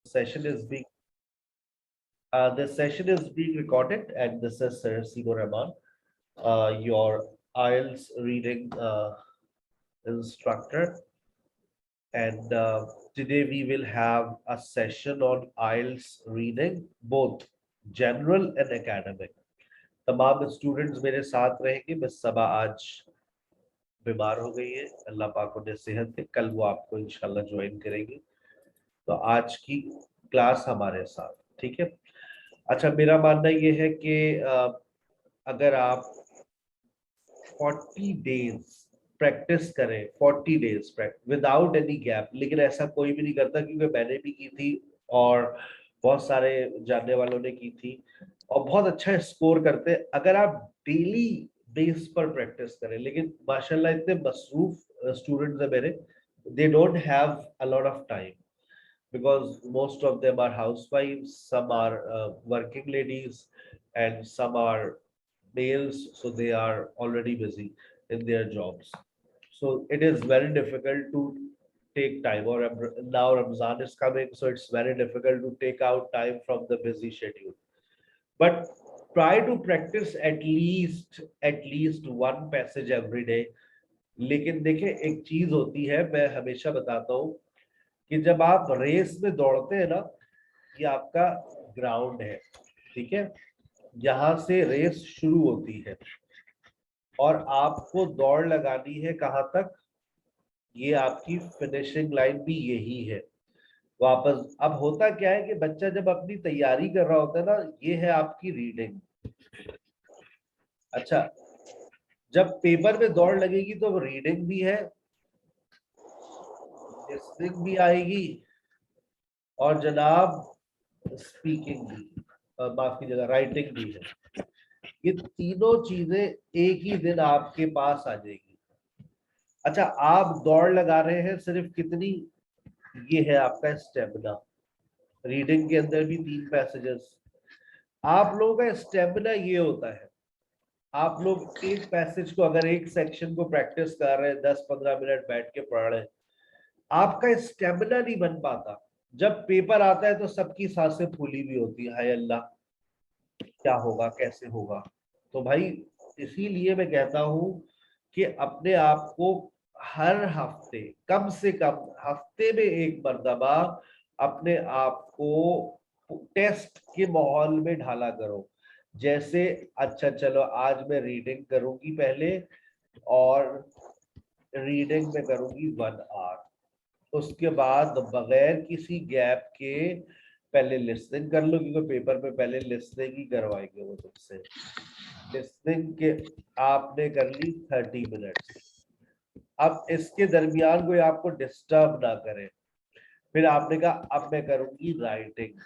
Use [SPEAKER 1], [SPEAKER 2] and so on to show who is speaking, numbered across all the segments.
[SPEAKER 1] session is being this session is being recorded, and this is Sir Simo Rahman, your IELTS reading instructor. And today we will have a session on IELTS reading, both general and academic. तमाम students मेरे साथ रहेंगे। Miss सबा आज बीमार हो गई है, अल्लाह पाक उन्हें सेहत दे, कल वो आपको इंशाल्लाह ज्वाइन करेंगी। तो आज की क्लास हमारे साथ, ठीक है। अच्छा, मेरा मानना ये है कि अगर आप 40 डेज प्रैक्टिस करें, 40 डेज विदाउट एनी गैप, लेकिन ऐसा कोई भी नहीं करता, क्योंकि मैंने भी की थी और बहुत सारे जानने वालों ने की थी और बहुत अच्छा स्कोर करते हैं अगर आप डेली बेस पर प्रैक्टिस करें। लेकिन माशाल्लाह इतने मसरूफ स्टूडेंट्स हैं मेरे, दे don't have a lot of time because most of them are housewives, some are working ladies, and some are males, so they are already busy in their jobs. So it is very difficult to take time, or now Ramzan is coming, so it's very difficult to take out time from the busy schedule. But try to practice at least one passage every day. लेकिन देखिए, एक चीज होती है, मैं हमेशा बताता हूँ कि जब आप रेस में दौड़ते हैं ना, ये आपका ग्राउंड है, ठीक है, यहाँ से रेस शुरू होती है और आपको दौड़ लगानी है कहाँ तक, ये आपकी फिनिशिंग लाइन भी यही है वापस। अब होता क्या है कि बच्चा जब अपनी तैयारी कर रहा होता है ना, ये है आपकी रीडिंग। अच्छा, जब पेपर में दौड़ लगेगी तो रीडिंग भी है, लिसनिंग भी आएगी और जनाब स्पीकिंग भी, माफ कीजिएगा, राइटिंग भी है। ये तीनों चीजें एक ही दिन आपके पास आ जाएगी। अच्छा, आप दौड़ लगा रहे हैं सिर्फ कितनी, ये है आपका स्टेमिना। रीडिंग के अंदर भी 3 पैसेजेस। आप लोगों का स्टेमिना ये होता है, आप लोग एक पैसेज को, अगर एक सेक्शन को प्रैक्टिस कर रहे हैं, 10-15 मिनट बैठ के पढ़ रहे हैं, आपका स्टेमिना नहीं बन पाता। जब पेपर आता है तो सबकी सांसें फूली भी होती है, हाय अल्लाह क्या होगा, कैसे होगा। तो भाई इसीलिए मैं कहता हूं कि अपने आप को हर हफ्ते, कम से कम हफ्ते में एक मर्तबा अपने आप को टेस्ट के माहौल में ढाला करो। जैसे अच्छा चलो आज मैं रीडिंग करूंगी पहले, और रीडिंग में करूंगी 1 आवर, उसके बाद बगैर किसी गैप के पहले लिसनिंग कर लो, क्योंकि पेपर में पहले लिसनिंग ही करवाएंगे वो तुमसे। लिसनिंग के आपने कर ली 30 मिनट्स। अब इसके दरमियान कोई आपको डिस्टर्ब ना करे। फिर आपने कहा अब मैं करूंगी राइटिंग।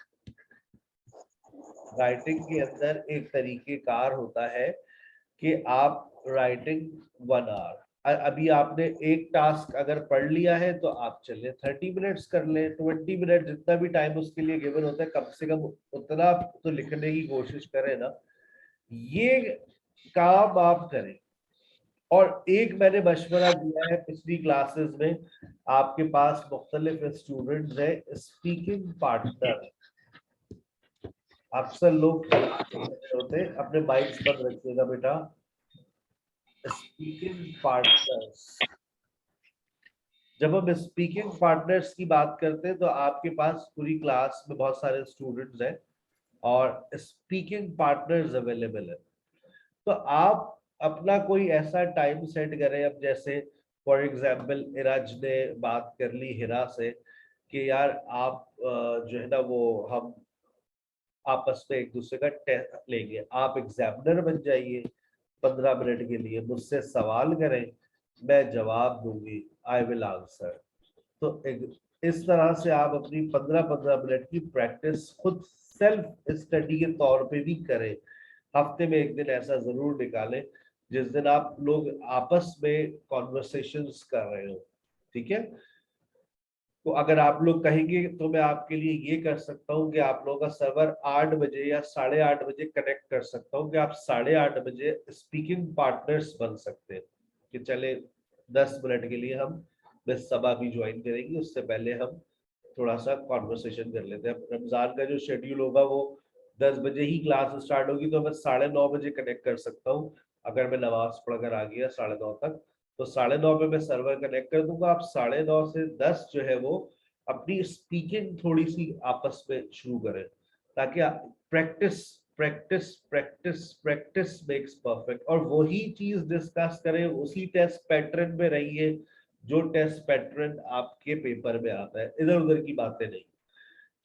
[SPEAKER 1] राइटिंग के अंदर एक तरीकेकार होता है कि आप राइटिंग 1 आवर, अभी आपने एक टास्क अगर पढ़ लिया है तो आप चले 30 मिनट्स कर लें, 20 मिनट, जितना भी टाइम उसके लिए गिवन होता है, कम से कम उतना तो लिखने की कोशिश करें ना। ये काम आप करें। और एक मैंने मशवरा दिया है पिछली क्लासेस में, आपके पास मुख्तलिफ स्टूडेंट्स हैं, स्पीकिंग पार्टनर। अक्सर लोग होते, अपने माइक्स बंद रखिएगा बेटा। स्पीकिंग पार्टनर्स, जब हम स्पीकिंग पार्टनर्स की बात करते हैं तो आपके पास पूरी क्लास में बहुत सारे स्टूडेंट्स हैं और स्पीकिंग पार्टनर्स अवेलेबल है। तो आप अपना कोई ऐसा टाइम सेट करें। अब जैसे फॉर एग्जांपल इराज ने बात कर ली हिरा से कि यार आप जो है ना, वो हम आपस में एक दूसरे का टेस्ट लेंगे, आप एग्जामिनर बन जाइए 15 मिनट के लिए, मुझसे सवाल करें, मैं जवाब दूंगी, आई विल आंसर। तो इस तरह से आप अपनी 15-15 मिनट की प्रैक्टिस खुद सेल्फ स्टडी के तौर पे भी करें। हफ्ते में एक दिन ऐसा जरूर निकालें जिस दिन आप लोग आपस में कॉन्वर्सेशंस कर रहे हो, ठीक है। तो अगर आप लोग कहेंगे तो मैं आपके लिए ये कर सकता हूँ कि आप लोगों का सर्वर 8 बजे या 8:30 बजे कनेक्ट कर सकता हूँ कि आप 8:30 बजे स्पीकिंग पार्टनर्स बन सकते हैं कि चले 10 मिनट के लिए हम बस सबा भी ज्वाइन करेंगे, उससे पहले हम थोड़ा सा कॉन्वर्सेशन कर लेते हैं। रमजान का जो शेड्यूल होगा वो 10 बजे ही क्लास स्टार्ट होगी, तो मैं 9:30 बजे कनेक्ट कर सकता हूँ। अगर मैं नमाज पढ़कर आ गया 9:30 तक, तो 9:30 पे मैं सर्वर कनेक्ट कर दूंगा। आप 9:30 से 10 जो है वो अपनी स्पीकिंग थोड़ी सी आपस में शुरू करें, ताकि practice practice practice practice makes perfect, और वही चीज डिस्कस करें, उसी टेस्ट पैटर्न में रहिए जो टेस्ट पैटर्न आपके पेपर में आता है, इधर उधर की बातें नहीं।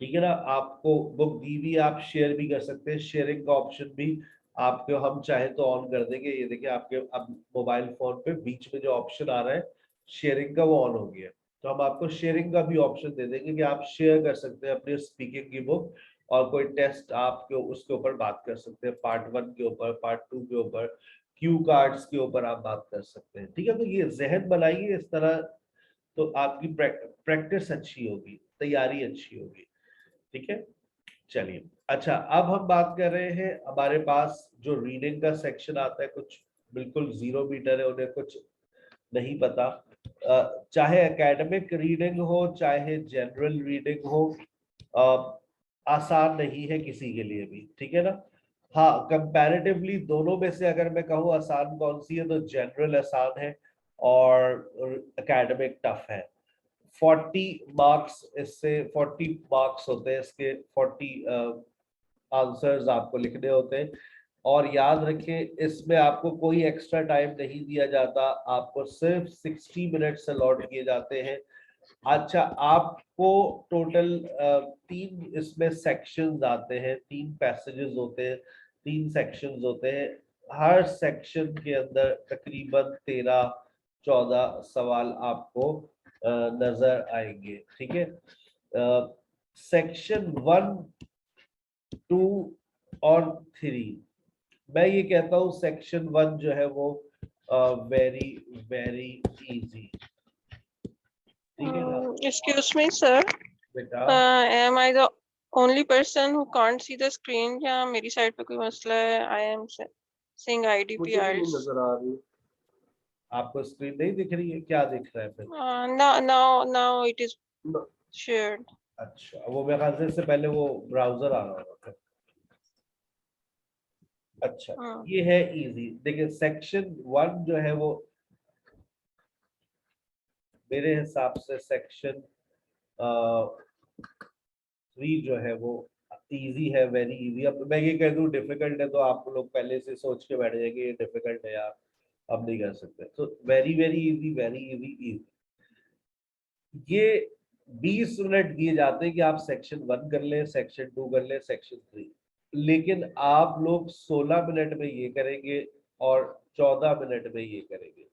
[SPEAKER 1] ठीक है ना। आपको बुक दी हुई, आप शेयर भी कर सकते हैं, शेयरिंग का ऑप्शन भी आपको हम चाहे तो ऑन कर देंगे। ये देखिए आपके अब मोबाइल फोन पे बीच में जो ऑप्शन आ रहा है शेयरिंग का, वो ऑन हो गया। तो हम आपको शेयरिंग का भी ऑप्शन दे देंगे कि आप शेयर कर सकते हैं अपनी स्पीकिंग की बुक, और कोई टेस्ट आप उसके ऊपर बात कर सकते हैं, पार्ट 1 के ऊपर, पार्ट 2 के ऊपर, क्यू कार्ड्स के ऊपर आप बात कर सकते हैं। ठीक है, तो ये जहन बनाइए इस तरह, तो आपकी प्रैक्टिस अच्छी होगी, तैयारी अच्छी होगी। ठीक है, चलिए। अच्छा, अब हम बात कर रहे हैं, हमारे पास जो रीडिंग का सेक्शन आता है, कुछ बिल्कुल जीरो मीटर है, उन्हें कुछ नहीं पता। चाहे एकेडमिक रीडिंग हो चाहे जनरल रीडिंग हो, आसान नहीं है किसी के लिए भी। ठीक है ना। हाँ, कंपैरेटिवली दोनों में से अगर मैं कहूँ आसान कौन सी है, तो जनरल आसान है और एकेडमिक टफ है। 40 मार्क्स, इससे 40 मार्क्स होते हैं, इसके 40 आंसर्स आपको लिखने होते हैं। और याद रखें, इसमें आपको कोई एक्स्ट्रा टाइम नहीं दिया जाता, आपको सिर्फ 60 मिनट्स अलॉट किए जाते हैं। अच्छा, आपको टोटल 3 इसमें सेक्शंस आते हैं, 3 पैसेजेस होते हैं, 3 सेक्शंस होते हैं। हर सेक्शन के अंदर तकरीबन 13-14 सवाल आपको नजर आएंगे। ठीक है। सेक्शन 1, 2 और 3, मैं ये कहता हूँ सेक्शन 1 जो है वो वेरी वेरी इजी। ठीक है ना
[SPEAKER 2] Excuse me, sir.
[SPEAKER 1] बेटा।
[SPEAKER 2] Am I the only person who can't see the screen? या मेरी साइड पे कोई मसला है? I am seeing IDP
[SPEAKER 3] मुझे भी नहीं
[SPEAKER 2] IELTS.
[SPEAKER 3] नजर आ रही।
[SPEAKER 1] आपको स्क्रीन नहीं दिख रही है, क्या दिख रहा है फिर?
[SPEAKER 2] Now it is shared.
[SPEAKER 1] अच्छा, वो मेरे ख्याल से इससे पहले वो ब्राउजर आ रहा होगा। अच्छा, ये है इजी। देखिए सेक्शन 1 जो है वो मेरे हिसाब से सेक्शन 3 जो है वो इजी है, वेरी इजी। अब मैं ये कह दूं डिफिकल्ट है, तो आप लोग पहले से सोच के बैठ जाएंगे ये डिफिकल्ट है यार, अब नहीं कर सकते। तो very very easy, very easy easy. ये 20 मिनट दिए जाते हैं कि आप सेक्शन 1 कर ले, सेक्शन 2 कर ले, सेक्शन 3, लेकिन आप लोग 16 मिनट में ये करेंगे और 14 मिनट में ये करेंगे।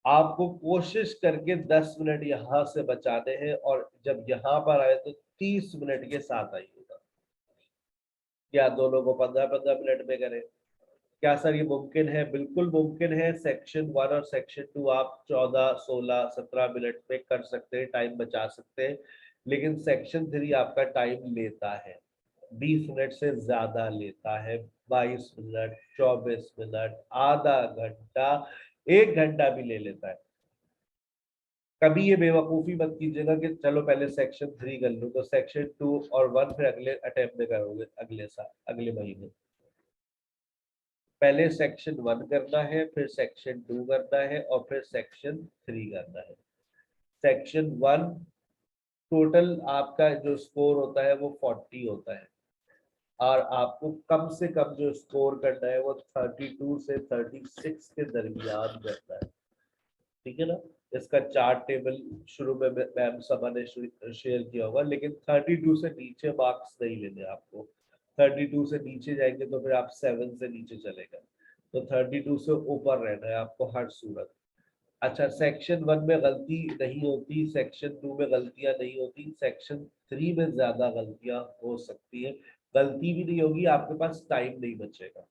[SPEAKER 1] आपको कोशिश करके 10 मिनट यहां से बचाने हैं, और जब यहां पर आए तो 30 मिनट के साथ आइएगा। क्या दोनों को 15-15 मिनट में करें? क्या सर ये मुमकिन है? बिल्कुल मुमकिन है। सेक्शन 1 और सेक्शन 2 आप 14, 16, 17 मिनट में कर सकते हैं, टाइम बचा सकते हैं। लेकिन सेक्शन 3 आपका टाइम लेता है, 20 मिनट से ज्यादा लेता है, 22 मिनट, 24 मिनट, आधा घंटा, 1 घंटा भी ले लेता है। कभी ये बेवकूफी मत कीजिएगा कि चलो पहले सेक्शन 3 कर लूं, तो सेक्शन 2 और 1 फिर अगले अटेम्प्ट में करोगे, अगले साल, अगले महीने। पहले सेक्शन 1 करना है, फिर सेक्शन 2 करना है, और फिर सेक्शन 3 करना है। सेक्शन 1 टोटल आपका जो स्कोर होता है वो 40 होता है, और आपको कम से कम जो स्कोर करना है वो 32 से 36 के दरमियान करना है। ठीक है ना। इसका चार्ट टेबल शुरू में मैम सभा ने शेयर किया होगा, लेकिन 32 से नीचे मार्क्स नहीं लेने आपको। 32 से नीचे जाएंगे तो फिर आप 7 से नीचे चलेगा, तो 32 से ऊपर रहना है आपको हर सूरत। अच्छा, सेक्शन 1 में गलती नहीं होती, सेक्शन 2 में गलतियां नहीं होती, सेक्शन 3 में ज्यादा गलतियां हो सकती है। गलती भी नहीं होगी, आपके पास टाइम नहीं बचेगा।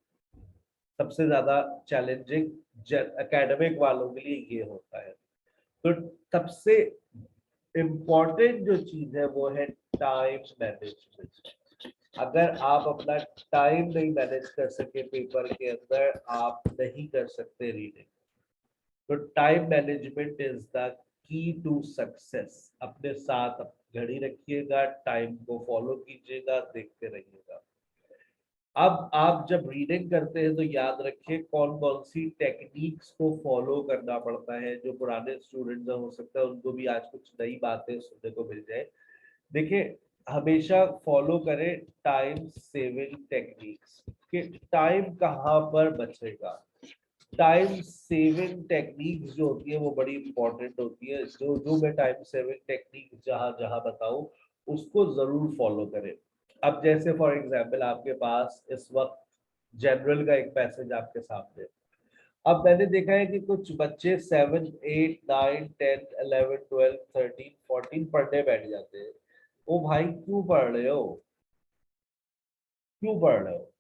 [SPEAKER 1] सबसे ज्यादा चैलेंजिंग एकेडमिक वालों के लिए ये होता है। तो सबसे इम्पोर्टेंट जो चीज है वो है टाइम मैनेजमेंट। अगर आप अपना टाइम नहीं मैनेज कर सके पेपर के अंदर, आप नहीं कर सकते रीडिंग। तो time management is the key to success. अपने साथ घड़ी रखिएगा, टाइम को फॉलो कीजिएगा, देखते रहिएगा। अब आप जब रीडिंग करते हैं तो याद रखिए कौन कौन सी टेक्निक्स को फॉलो करना पड़ता है। जो पुराने स्टूडेंट्स हो सकता है उनको भी आज कुछ नई बातें सुनने को मिल जाए। देखिए, हमेशा फॉलो करें टाइम सेविंग टेक्निक्स कि टाइम कहाँ पर बचेगा। टाइम सेविंग टेक्निक्स जो होती है वो बड़ी इंपॉर्टेंट होती है। जो जो मैं टाइम सेविंग टेक्निक जहां जहां बताऊं उसको जरूर फॉलो करें। अब जैसे फॉर एग्जांपल आपके पास इस वक्त जनरल का एक पैसेज आपके सामने है। अब मैंने देखा है कि कुछ बच्चे 7, 8, 9, 10, 11, 12, 13, 14 पढ़ने बैठ जाते हैं। ओ भाई, क्यों पढ़ रहे हो? क्यों पढ़ रहे हो?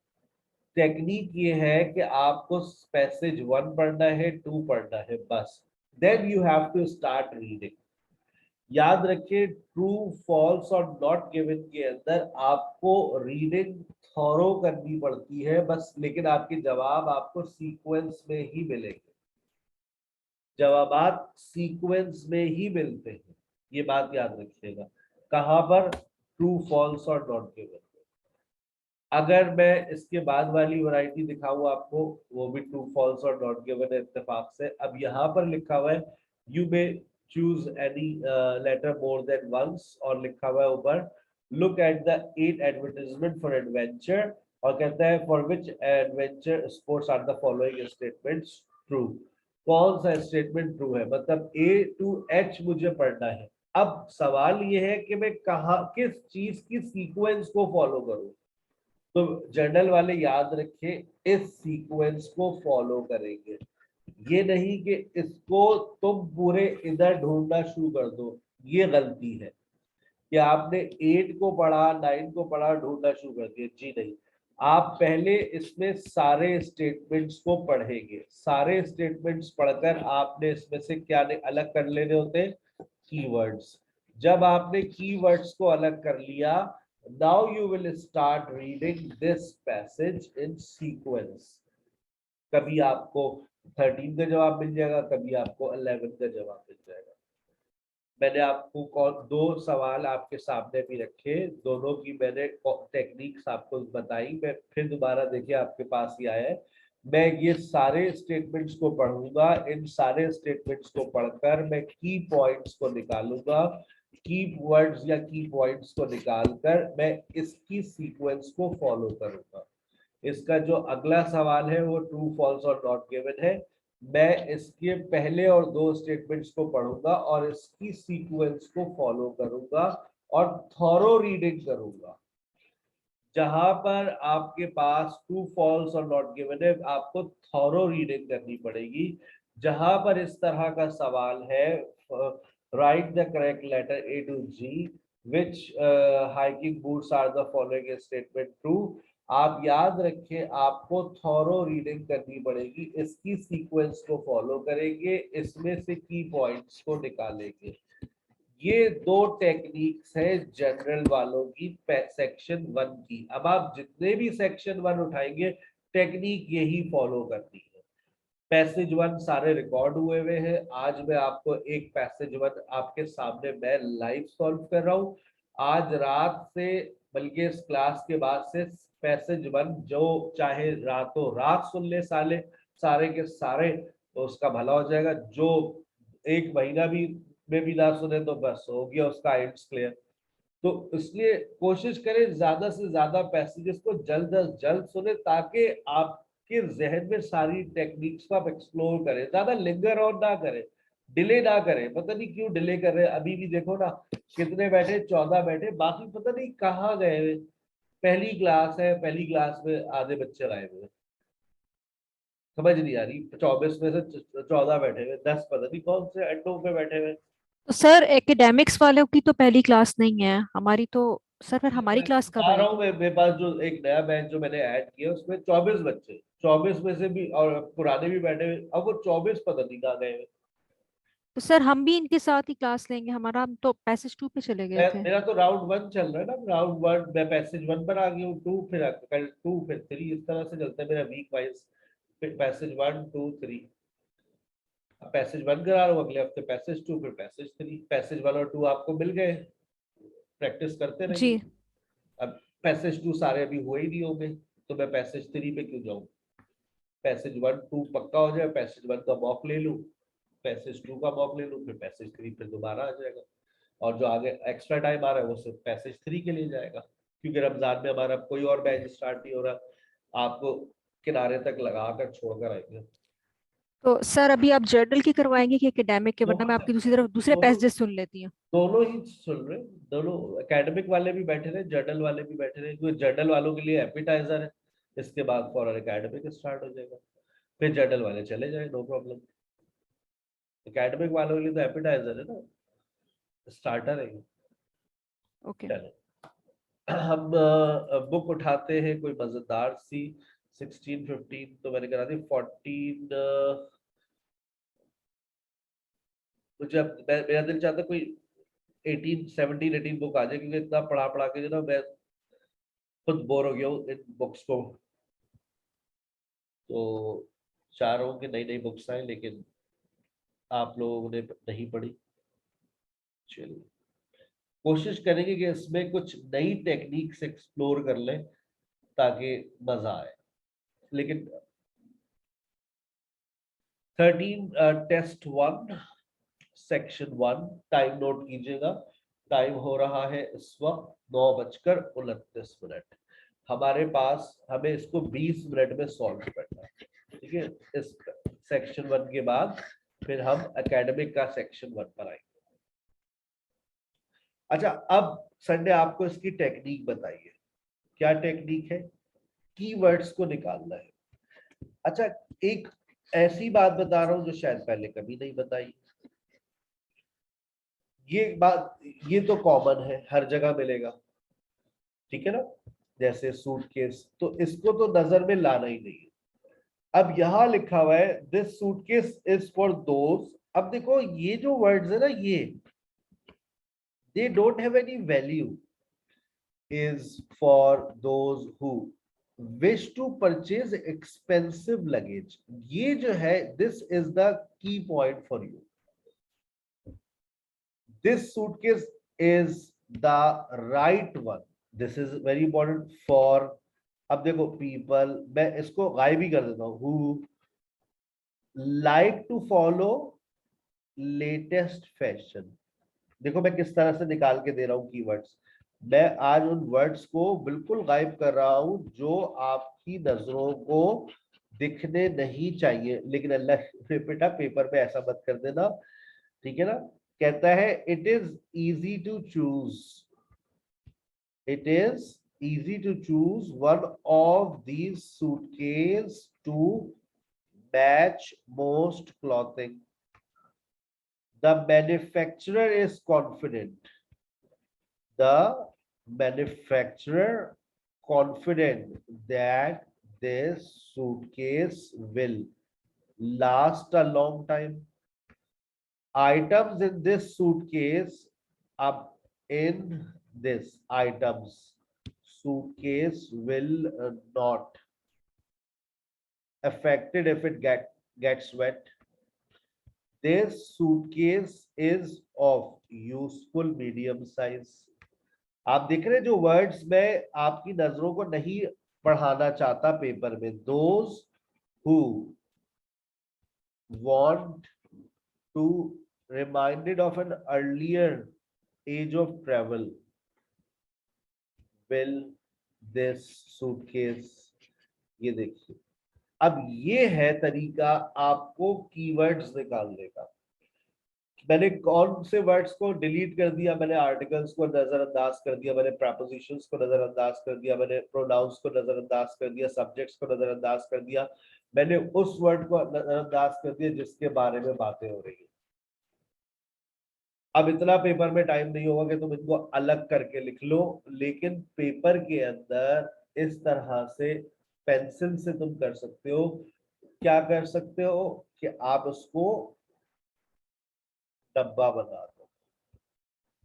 [SPEAKER 1] टेक्निक ये है कि आपको पैसेज 1 पढ़ना है, 2 पढ़ना है, बस। Then you have to start reading. याद रखिए, ट्रू, फॉल्स और नॉट गिवन के अंदर आपको रीडिंग थॉरो करनी पड़ती है बस, लेकिन आपके जवाब आपको सीक्वेंस में ही मिलेंगे। जवाबात सीक्वेंस में ही मिलते हैं, ये बात याद रखिएगा। कहां पर? ट्रू, फॉल्स और नॉट गिवन। अगर मैं इसके बाद वाली वैरायटी दिखाऊं आपको, वो भी ट्रू, फॉल्स और नॉट गिवन है इत्तेफाक से। अब यहाँ पर लिखा हुआ है you may choose any letter more than once, और लिखा हुआ है ऊपर look at the 8 advertisement for adventure, और कहता है for which adventure sports are the following statements true. कौन सा स्टेटमेंट ट्रू है? मतलब ए टू एच मुझे पढ़ना है। अब सवाल ये है कि मैं कहा किस चीज की सीक्वेंस को फॉलो करूं। तो जर्नल वाले याद रखें इस सीक्वेंस को फॉलो करेंगे। ये नहीं कि इसको तुम पूरे इधर ढूंढना शुरू कर दो, ये गलती है कि आपने 8 को पढ़ा, 9 को पढ़ा, ढूंढना शुरू कर दिया। जी नहीं, आप पहले इसमें सारे स्टेटमेंट्स को पढ़ेंगे। सारे स्टेटमेंट्स पढ़कर आपने इसमें से क्या अलग कर लेने होते हैं? कीवर्ड्स। जब आपने कीवर्ड्स को अलग कर लिया, now you will start reading this passage in sequence. कभी आपको 13 का जवाब मिल जाएगा, कभी आपको 11 का जवाब मिल जाएगा। मैंने आपको 2 सवाल आपके सामने भी रखे, दोनों की मैंने टेक्निक्स आपको बताई। मैं फिर दोबारा देखिए आपके पास ही आया है। मैं ये सारे स्टेटमेंट्स को पढ़ूंगा, इन सारे स्टेटमेंट्स को पढ़कर मैं की पॉइंट्स को निकालूंगा। की वर्ड्स या की पॉइंट्स को निकालकर मैं इसकी सीक्वेंस को फॉलो करूंगा। इसका जो अगला सवाल है वो ट्रू, फॉल्स और नॉट गिवन है। मैं इसके पहले और 2 स्टेटमेंट्स को पढ़ूंगा और इसकी सीक्वेंस को फॉलो करूंगा और थॉरो रीडिंग करूंगा। जहां पर आपके पास ट्रू, फॉल्स और नॉट गिवन है, आपको थॉरो रीडिंग करनी पड़ेगी। जहां पर इस तरह का सवाल है, write the correct letter A to G, which hiking boots are the following statement true. आप याद रखें, आपको थॉरो रीडिंग करनी पड़ेगी, इसकी सीक्वेंस को फॉलो करेंगे, इसमें से की पॉइंट्स को निकालेंगे। ये 2 टेक्निक्स है जनरल वालों की सेक्शन 1 की। अब आप जितने भी सेक्शन 1 उठाएंगे, टेक्निक यही फॉलो करनी है। पैसेज 1 सारे रिकॉर्ड हुए हुए हैं। आज मैं आपको एक पैसेज 1 आपके सामने मैं लाइव सॉल्व कर रहा हूँ। आज रात से, बल्कि इस क्लास के बाद से पैसेज 1 जो चाहे रातों रात सुन ले सारे के सारे, तो उसका भला हो जाएगा। जो 1 महीना भी में भी ना सुने तो बस हो गया उसका आइल्स क्लियर। तो इसलिए कोशिश करें ज्यादा से ज्यादा पैसेजेस को जल्द अज जल्द सुने, ताकि आपके जहन में सारी टेक्निक्स को आप एक्सप्लोर करें। ज्यादा लिंगर और ना करें, डिले ना करें। पता नहीं क्यों डिले कर रहे हैं। अभी भी देखो ना, कितने बैठे, 14 बैठे, बाकी पता नहीं कहाँ गए। पहली क्लास है, पहली क्लास में आधे बच्चे आए हुए, समझ नहीं आ रही। 24 में से 14 बैठे हुए, 10 पता नहीं कौन से अड्डों पे बैठे हुए।
[SPEAKER 3] तो सर एकेडमिक्स वालों की तो पहली क्लास नहीं है हमारी तो। सर फिर हमारी
[SPEAKER 1] मैं
[SPEAKER 3] क्लास कब
[SPEAKER 1] बता रहा हूँ,
[SPEAKER 3] आएगी?
[SPEAKER 1] मेरे पास जो एक नया बैच जो मैंने ऐड किया उसमें 24 बच्चे, 24 में से भी और पुराने भी बैठे हुए। अब वो 24 पता नहीं कहाँ गए हैं।
[SPEAKER 3] तो सर हम भी इनके साथ ही क्लास लेंगे, हमारा हम तो पैसेज 2 पे चले गए थे।
[SPEAKER 1] मेरा तो राउंड 1 चल रहा है ना। राउंड 1 मैं पैसेज 1 पर आ गया हूँ, 2 फिर कल 2 फिर 3, इस तरह से चलता है मेरा वीक वाइज। पैसेज 1 2 3, पैसेज 1 करा रहा हूँ, अगले हफ्ते पैसेज 2, फिर पैसेज 3। पैसेज 1 और 2 आपको मिल गए। प्रैक्टिस करते
[SPEAKER 3] जी।
[SPEAKER 1] रहेंगे। अब पैसेज 2 सारे अभी हुए ही नहीं होंगे, तो मैं पैसेज 3 पे क्यों जाऊं? पैसेज 1 2 पक्का हो जाए, पैसेज 1 का मॉक ले लूं, पैसेज 2 का मॉक ले लूं, फिर पैसेज 3 पे दोबारा आ जाएगा। और जो आगे एक्स्ट्रा टाइम आ रहा है वो सिर्फ पैसेज 3 के लिए जाएगा, क्योंकि रमजान में हमारा कोई और बैच स्टार्ट नहीं हो रहा, आपको किनारे तक लगा कर छोड़कर आएंगे।
[SPEAKER 3] तो सर अभी आप जर्नल की करवाएंगे कि एकेडमिक के, वरना मैं आपकी दूसरी तरफ दूसरे
[SPEAKER 1] दोनों
[SPEAKER 3] पैसेजेस सुन लेती हूँ।
[SPEAKER 1] दोनों ही सुन रहे, दोनों एकेडमिक वाले भी बैठे रहे, जर्नल वाले भी बैठे रहे, क्योंकि जर्नल वालों के लिए एपिटाइजर है, इसके बाद फॉर एकेडमिक स्टार्ट हो जाएगा, फिर जर्नल वाले चले जाए, नो प्रॉब्लम। एकेडमिक वालों के लिए तो एपिटाइजर है ना, स्टार्टर है।
[SPEAKER 3] ओके।
[SPEAKER 1] चलो हम बुक उठाते हैं कोई मजेदार सी। 16 15 तो मैंने करा दी, 14 मुझे अब मेरा दिल चाहता है कोई 18 17 18 बुक आ जाए, क्योंकि इतना पढ़ा पढ़ा के जो ना मैं खुद बोर हो गया हूँ इन बुक्स को। तो चाह रहा हूँ कि नई नई बुक्स आए, लेकिन आप लोगों ने नहीं पढ़ी। चलिए कोशिश करेंगे कि इसमें कुछ नई टेक्निक्स एक्सप्लोर कर लें ताकि मजा आए। लेकिन 13 टेस्ट 1 सेक्शन 1 टाइम नोट कीजिएगा। टाइम हो रहा है इस वक्त 9:29। हमारे पास, हमें इसको 20 मिनट में सॉल्व करना है, ठीक है। इस सेक्शन 1 के बाद फिर हम एकेडमिक का सेक्शन 1 पर आएंगे। अच्छा, अब संडे आपको इसकी टेक्निक बताइए। क्या टेक्निक है? कीवर्ड्स को निकालना है। अच्छा, एक ऐसी बात बता रहा हूं जो शायद पहले कभी नहीं बताई। ये बात, ये तो कॉमन है, हर जगह मिलेगा, ठीक है ना। जैसे सूटकेस, तो इसको तो नजर में लाना ही नहीं है। अब यहां लिखा हुआ है this suitcase is for those. अब देखो ये जो वर्ड्स है ना, ये they don't have any value. Is for those who wish to purchase expensive luggage. ये जो है, this is the key point for you. This suitcase is the right one. This is very important for, अब देखो people, मैं इसको गायब ही कर देता हूँ, who like to follow latest fashion। देखो मैं किस तरह से निकाल के दे रहा हूँ कीवर्ड्स। मैं आज उन वर्ड्स को बिल्कुल गायब कर रहा हूं जो आपकी नजरों को दिखने नहीं चाहिए, लेकिन अल्लाह बेटा पेपर पे ऐसा मत कर देना, ठीक है ना। कहता है it is easy to choose, इट इज easy to choose one of these suitcases to match most clothing. The manufacturer is confident. The manufacturer confident that this suitcase will last a long time. Items in this suitcase, up in this items suitcase will not affected if it gets wet. This suitcase is of useful medium size. आप देख रहे हैं जो words मैं आपकी नजरों को नहीं पढ़ाना चाहता पेपर में। Those who want to reminded of an earlier age of travel will this suitcase। ये देखिए, अब ये है तरीका आपको कीवर्ड्स निकालने का। मैंने कौन से वर्ड्स को डिलीट कर दिया? मैंने आर्टिकल्स को नजरअंदाज कर दिया, मैंने प्रपोजिशंस को नजरअंदाज कर दिया, मैंने प्रोनाउंस को नजरअंदाज कर दिया, सब्जेक्ट्स को नजरअंदाज कर दिया, मैंने उस वर्ड को नजरअंदाज कर दिया जिसके बारे में बातें हो रही है। अब इतना पेपर में टाइम नहीं होगा कि तुम इनको अलग करके लिख लो, लेकिन पेपर के अंदर इस तरह से पेंसिल से तुम कर सकते हो। क्या कर सकते हो कि आप उसको डब्बा बना दो।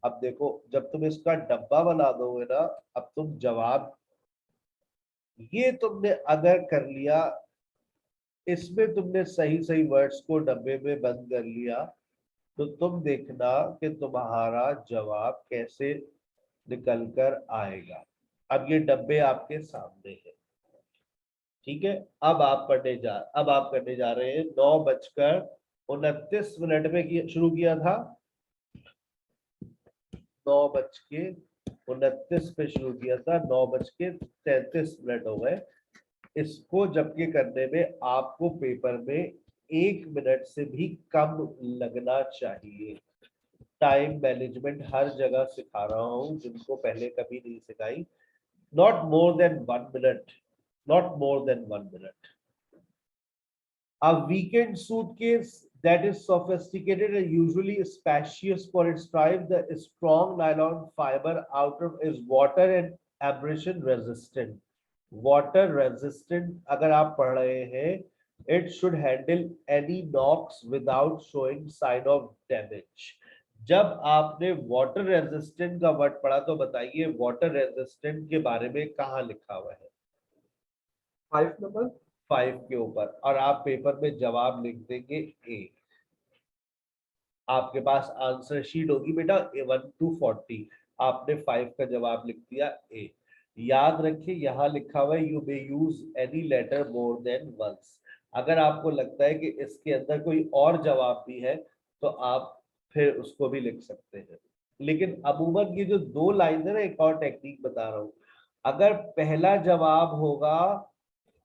[SPEAKER 1] अब देखो, जब तुम इसका डब्बा बना दोगे ना, अब तुम जवाब, ये तुमने अगर कर लिया, इसमें तुमने सही सही वर्ड्स को डब्बे में बंद कर लिया, तो तुम देखना कि तुम्हारा जवाब कैसे निकल कर आएगा। अब ये डब्बे आपके सामने हैं, ठीक है। अब आप करने जा रहे हैं 9:29 में शुरू किया था, 9:29 पे शुरू किया था, 9:33 हो गए। इसको जबकि करने में आपको पेपर में 1 मिनट से भी कम लगना चाहिए। टाइम मैनेजमेंट हर जगह सिखा रहा हूं, जिनको पहले कभी नहीं सिखाई। Not more than 1 minute, not more than 1 minute. A weekend suitcase that is sophisticated and usually spacious for its type, the strong nylon fiber outer is water and abrasion resistant. Water resistant अगर आप पढ़ रहे हैं, it should handle any knocks without showing sign of damage. जब आपने water resistant का word पढ़ा तो बताइए वाटर रेजिस्टेंट के बारे में कहाँ लिखा हुआ है?
[SPEAKER 4] 5 नंबर
[SPEAKER 1] 5 के ऊपर, और आप पेपर में जवाब लिख देंगे ए। आपके पास आंसर शीट होगी बेटा 1 to 40, आपने 5 का जवाब लिख दिया ए। याद रखिए यहाँ लिखा हुआ है you may use any letter more than once. अगर आपको लगता है कि इसके अंदर कोई और जवाब भी है तो आप फिर उसको भी लिख सकते हैं, लेकिन अमूमन ये जो 2 लाइन है ना, एक और टेक्निक बता रहा हूँ, अगर पहला जवाब होगा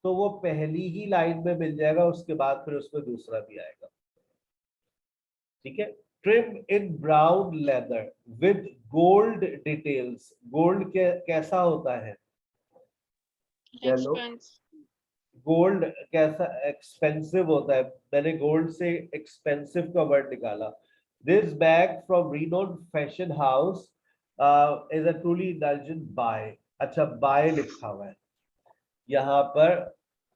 [SPEAKER 1] तो वो पहली ही लाइन में मिल जाएगा, उसके बाद फिर उसमें दूसरा भी आएगा, ठीक है। Trim in brown leather with gold details. Gold कैसा होता है?
[SPEAKER 4] Yellow
[SPEAKER 2] Expense.
[SPEAKER 1] गोल्ड कैसा एक्सपेंसिव होता है? मैंने गोल्ड से एक्सपेंसिव का वर्ड निकाला। This bag from renowned fashion house is a truly intelligent buy. अच्छा, बाय लिखा हुआ है यहाँ पर,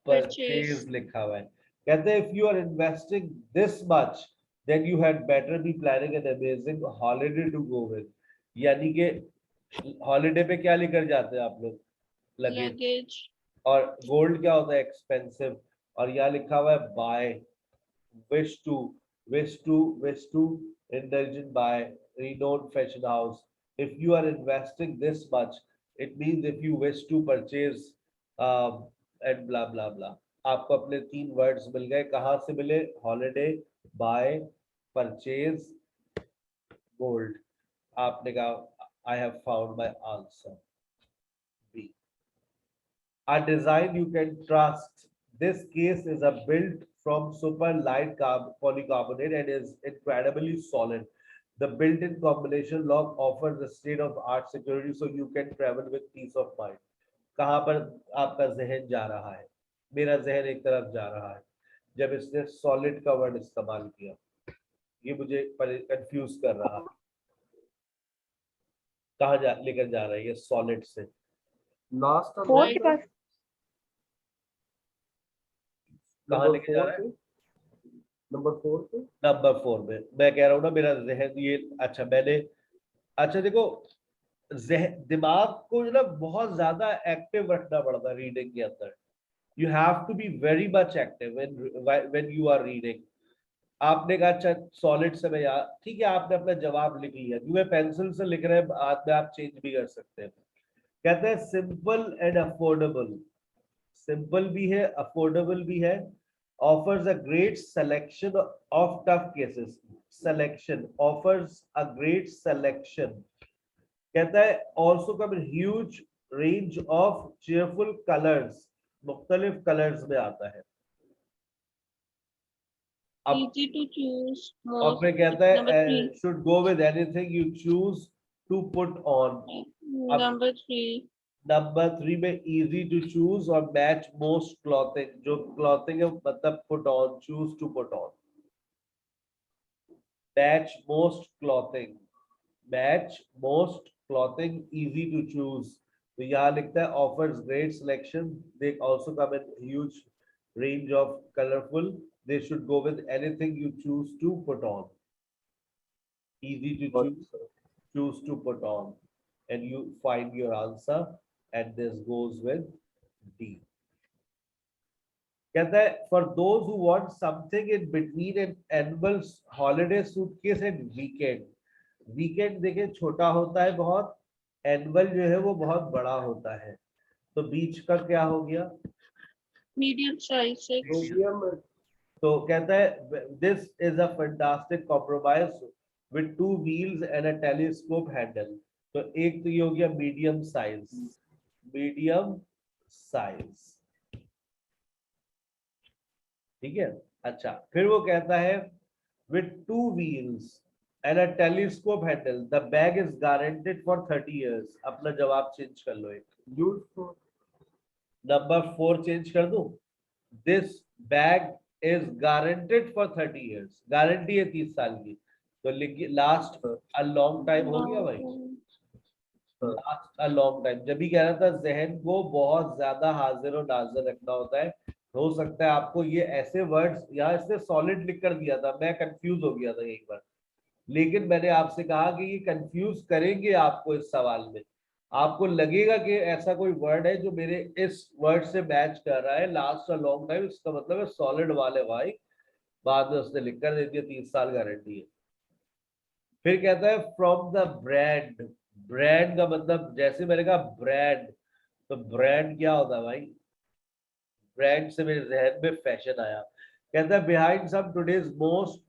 [SPEAKER 1] परचेज लिखा हुआ है। कहते हैं if you are investing this much then you had better be planning an amazing holiday to go with. यानी कि हॉलिडे पे क्या लेकर जाते हैं आप लोग? लगेज।
[SPEAKER 2] Luggage.
[SPEAKER 1] और गोल्ड क्या होता है? एक्सपेंसिव। और यहाँ लिखा हुआ है bye, wish to indulgent by renowned fashion house. If you are investing this much, it means if you wish to purchase and blah blah blah. आपको अपने 3 वर्ड्स मिल गए। कहाँ से मिले? Holiday, buy, purchase, gold. आपने कहा I have found my answer B. A design you can trust. This case is a built from super light polycarbonate and is incredibly solid. The built-in combination lock offers the state-of-art security so you can travel with peace of mind. कहाँ पर आपका जहन जा रहा है? मेरा जहन एक तरफ जा रहा है जब इसने सॉलिड का वर्ड इस्तेमाल किया, ये मुझे कंफ्यूज कर रहा है। कहाँ लेकर जा रहा है ये सॉलिड से?
[SPEAKER 4] लास्ट और
[SPEAKER 2] फोर के पास।
[SPEAKER 1] कहाँ लेके जा रहा है?
[SPEAKER 4] नंबर 4 पे।
[SPEAKER 1] नंबर 4 में। मैं कह रहा हूँ ना मेरा जहन ये, अच्छा मैंने, अच्छा देखो दिमाग को जो ना बहुत ज्यादा एक्टिव रखना पड़ता है रीडिंग के अंदर। You have to be very much active when you are reading. आपने कहा अच्छा सॉलिड से मैं यार, ठीक है आपने अपना जवाब लिख लिया, क्योंकि पेंसिल से लिख रहे हैं, बाद में आप चेंज भी कर सकते हैं। कहते हैं सिंपल एंड अफोर्डेबल। सिंपल भी है, अफोर्डेबल भी है। offers a great selection of tough cases. Selection offers a great selection. कहता है also come in huge range of cheerful colors. मुख्तलिफ कलर्स में आता है। अब
[SPEAKER 2] Easy to choose.
[SPEAKER 1] और
[SPEAKER 2] Most.
[SPEAKER 1] फिर कहता
[SPEAKER 2] Number
[SPEAKER 1] है
[SPEAKER 2] 3.
[SPEAKER 1] should go with anything you choose to put on. अब
[SPEAKER 2] Number 3.
[SPEAKER 1] नंबर 3 में easy to choose और match most clothing, जो clothing है मतलब put on, choose to put on. Match most clothing, match most clothing, easy to choose. तो यहाँ लिखता है offers great selection. They also come in huge range of colorful. They should go with anything you choose to put on. Easy to choose to put on, and you find your answer. And this goes with D. कहता है for those who want something in between an annual holiday suitcase and weekend. Weekend देखें छोटा होता है बहुत, annual जो है वो बहुत बड़ा होता है, तो बीच का क्या हो गया?
[SPEAKER 2] Medium size 6.
[SPEAKER 4] मीडियम
[SPEAKER 1] तो कहता है this is a fantastic compromise with 2 wheels and a telescope handle. तो एक तो ये हो गया मीडियम साइज, मीडियम साइज, ठीक है। अच्छा, फिर वो कहता है with 2 wheels and a telescope handle the bag is guaranteed for 30 years। अपना जवाब चेंज कर लो, एक
[SPEAKER 4] यूजफुल
[SPEAKER 1] नंबर 4 चेंज कर दूं, this bag is guaranteed for 30 years, guarantee है 30 साल की, तो लिखिए लास्ट अ लॉन्ग टाइम हो गया भाई, लास्ट अ लॉन्ग टाइम। जब भी कह रहा था जहन को बहुत ज्यादा हाजिर और नाजिर रखना होता है। हो सकता है आपको ये ऐसे वर्ड्स यहाँ इसने सॉलिड लिख कर दिया था, मैं कंफ्यूज हो गया था एक बार, लेकिन मैंने आपसे कहा कि ये कंफ्यूज करेंगे आपको इस सवाल में। आपको लगेगा कि ऐसा कोई वर्ड है जो मेरे इस वर्ड से मैच कर रहा है, लास्ट अ लॉन्ग टाइम, इसका मतलब है सॉलिड वाले भाई। बाद में उसने लिख कर दे दिया 30 साल गारंटी है। फिर कहता है फ्रॉम द ब्रांड, ब्रांड का मतलब जैसे मैंने कहा ब्रांड, तो ब्रांड क्या होता है भाई? ब्रांड से मेरे जहन में फैशन आया। कहता है बिहाइंड सम टुडेज मोस्ट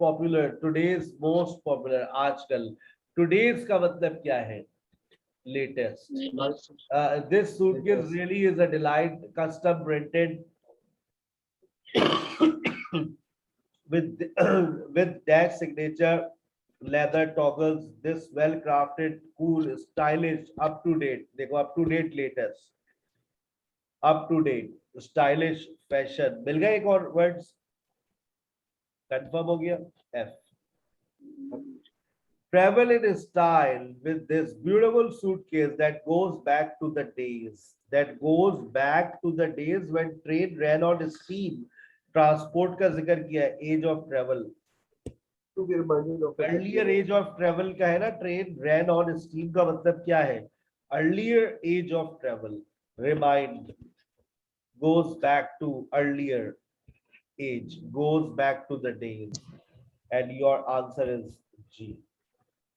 [SPEAKER 1] पॉपुलर, आजकल। टुडेज का मतलब क्या है? Latest. This suitcase really is a delight, custom printed with with dash signature leather toggles, this well crafted, cool, stylish, up to date, देखो up to date, latest, up to date, stylish, fashion। मिल गया एक और words, confirm हो गया। F, travel in style with this beautiful suitcase that goes back to the days when train ran on steam। Transport का जिक्र किया है, age of travel,
[SPEAKER 4] to be reminded of
[SPEAKER 1] earlier age of travel का है ना, train rain on steam का मतलब क्या है? Earlier age of travel, remind, goes back to earlier age, goes back to the days, and your answer is G।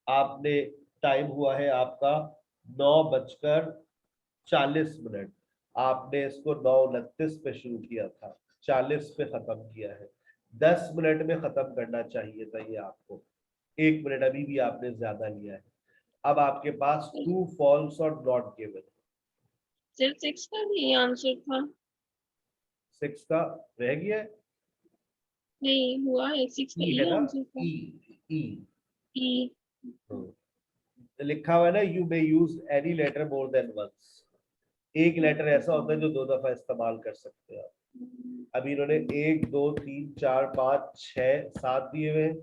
[SPEAKER 1] आपने time हुआ है आपका 9:40, आपने इसको 9:29 पे शुरू किया था, 40 पे खत्म किया है। 10 मिनट में खत्म करना चाहिए था ये आपको, 1 मिनट अभी भी आपने ज्यादा लिया है। अब आपके पास ट्रू फॉल्स और नॉट गिवन।
[SPEAKER 2] सिर्फ 6 का भी आंसर था?
[SPEAKER 1] 6 का रह गया है,
[SPEAKER 2] नहीं हुआ है, 6 का
[SPEAKER 1] ई
[SPEAKER 2] ही
[SPEAKER 1] है ना,
[SPEAKER 2] आंसर था।
[SPEAKER 1] ई
[SPEAKER 2] ई
[SPEAKER 1] लिखा हुआ है ना, you may use any letter more than once. एक लेटर ऐसा होता है जो 2 दफा इस्तेमाल कर सकते हैं आप। अभी इन्होंने 1 2 3 4 5 6 7 दिए हुए,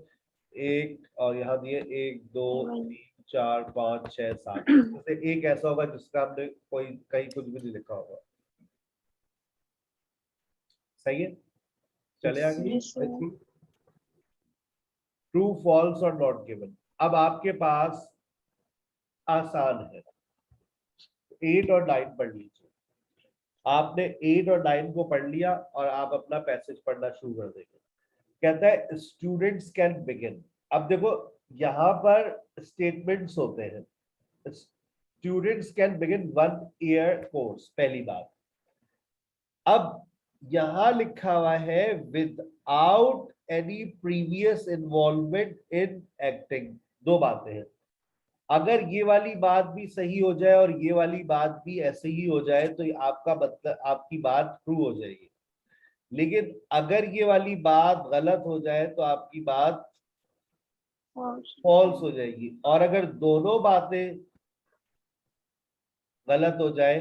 [SPEAKER 1] एक और यहाँ दिए 1 2 3 4 5 6 7, जैसे एक ऐसा होगा जिसका हमने कोई कहीं कुछ भी नहीं लिखा होगा। सही है, चले आगे।
[SPEAKER 4] आई थिंक
[SPEAKER 1] ट्रू फॉल्स और नॉट गिवन। अब आपके पास आसान है, 8 और 9 पढ़ लीजिए। आपने 8 और 9 को पढ़ लिया और आप अपना पैसेज पढ़ना शुरू कर देंगे। कहता है स्टूडेंट्स कैन बिगिन। अब देखो यहाँ पर स्टेटमेंट्स होते हैं, students can begin 1 year course, पहली बात। अब यहाँ लिखा हुआ है without any previous involvement in acting, 2 बातें हैं। अगर ये वाली बात भी सही हो जाए और ये वाली बात भी ऐसे ही हो जाए तो आपका मतलब आपकी बात ट्रू हो जाएगी, लेकिन अगर ये वाली बात गलत हो जाए तो आपकी बात फॉल्स हो जाएगी, और अगर दोनों बातें गलत हो जाए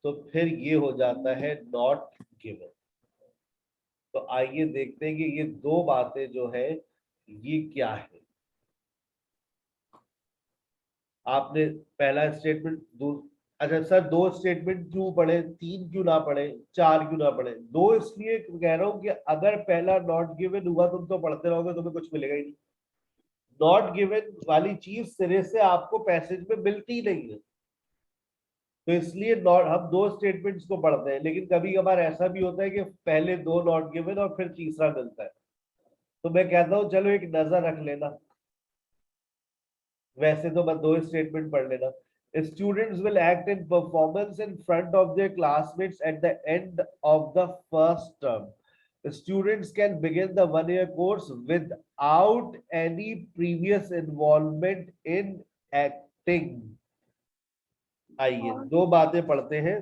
[SPEAKER 1] तो फिर ये हो जाता है नॉट गिवन। तो आइए देखते हैं कि ये 2 बातें जो है ये क्या है। आपने पहला स्टेटमेंट अच्छा सर 2 स्टेटमेंट क्यों पढ़े, 3 क्यों ना पढ़े, 4 क्यों ना पढ़े? 2 इसलिए कह रहा हूं कि अगर पहला नॉट गिवन हुआ तुम तो पढ़ते रहोगे, तुम्हें कुछ मिलेगा ही नहीं। नॉट गिवन वाली चीज सिरे से आपको पैसेज में मिलती नहीं है, तो इसलिए नॉट हम 2 स्टेटमेंट्स को पढ़ते हैं, लेकिन कभी कभार ऐसा भी होता है कि पहले 2 नॉट गिवन और फिर तीसरा मिलता है, तो मैं कहता हूं चलो एक नजर रख लेना। वैसे तो मैं 2 स्टेटमेंट पढ़ लेना, Students will act in performance in front of their classmates at the end of the first term. Students can begin the 1 year course without any previous involvement in acting. आइए दो बातें पढ़ते हैं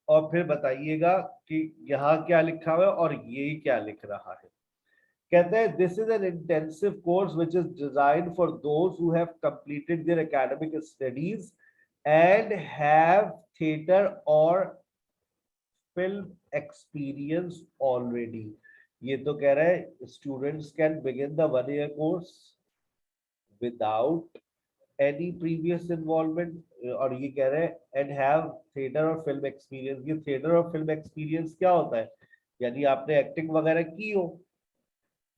[SPEAKER 1] और फिर बताइएगा कि यहाँ क्या लिखा हुआ है और ये क्या लिख रहा है। कहते हैं this is an intensive course which is designed for those who have completed there academic studies and have theatre और फिल्म एक्सपीरियंस ऑलरेडी। ये तो कह रहा है students can begin the 1 year course without any previous involvement, और ये कह रहे हैं एंड हैव थिएटर और फिल्म एक्सपीरियंस। ये थिएटर और फिल्म एक्सपीरियंस क्या होता है, यानी आपने एक्टिंग वगैरह की हो।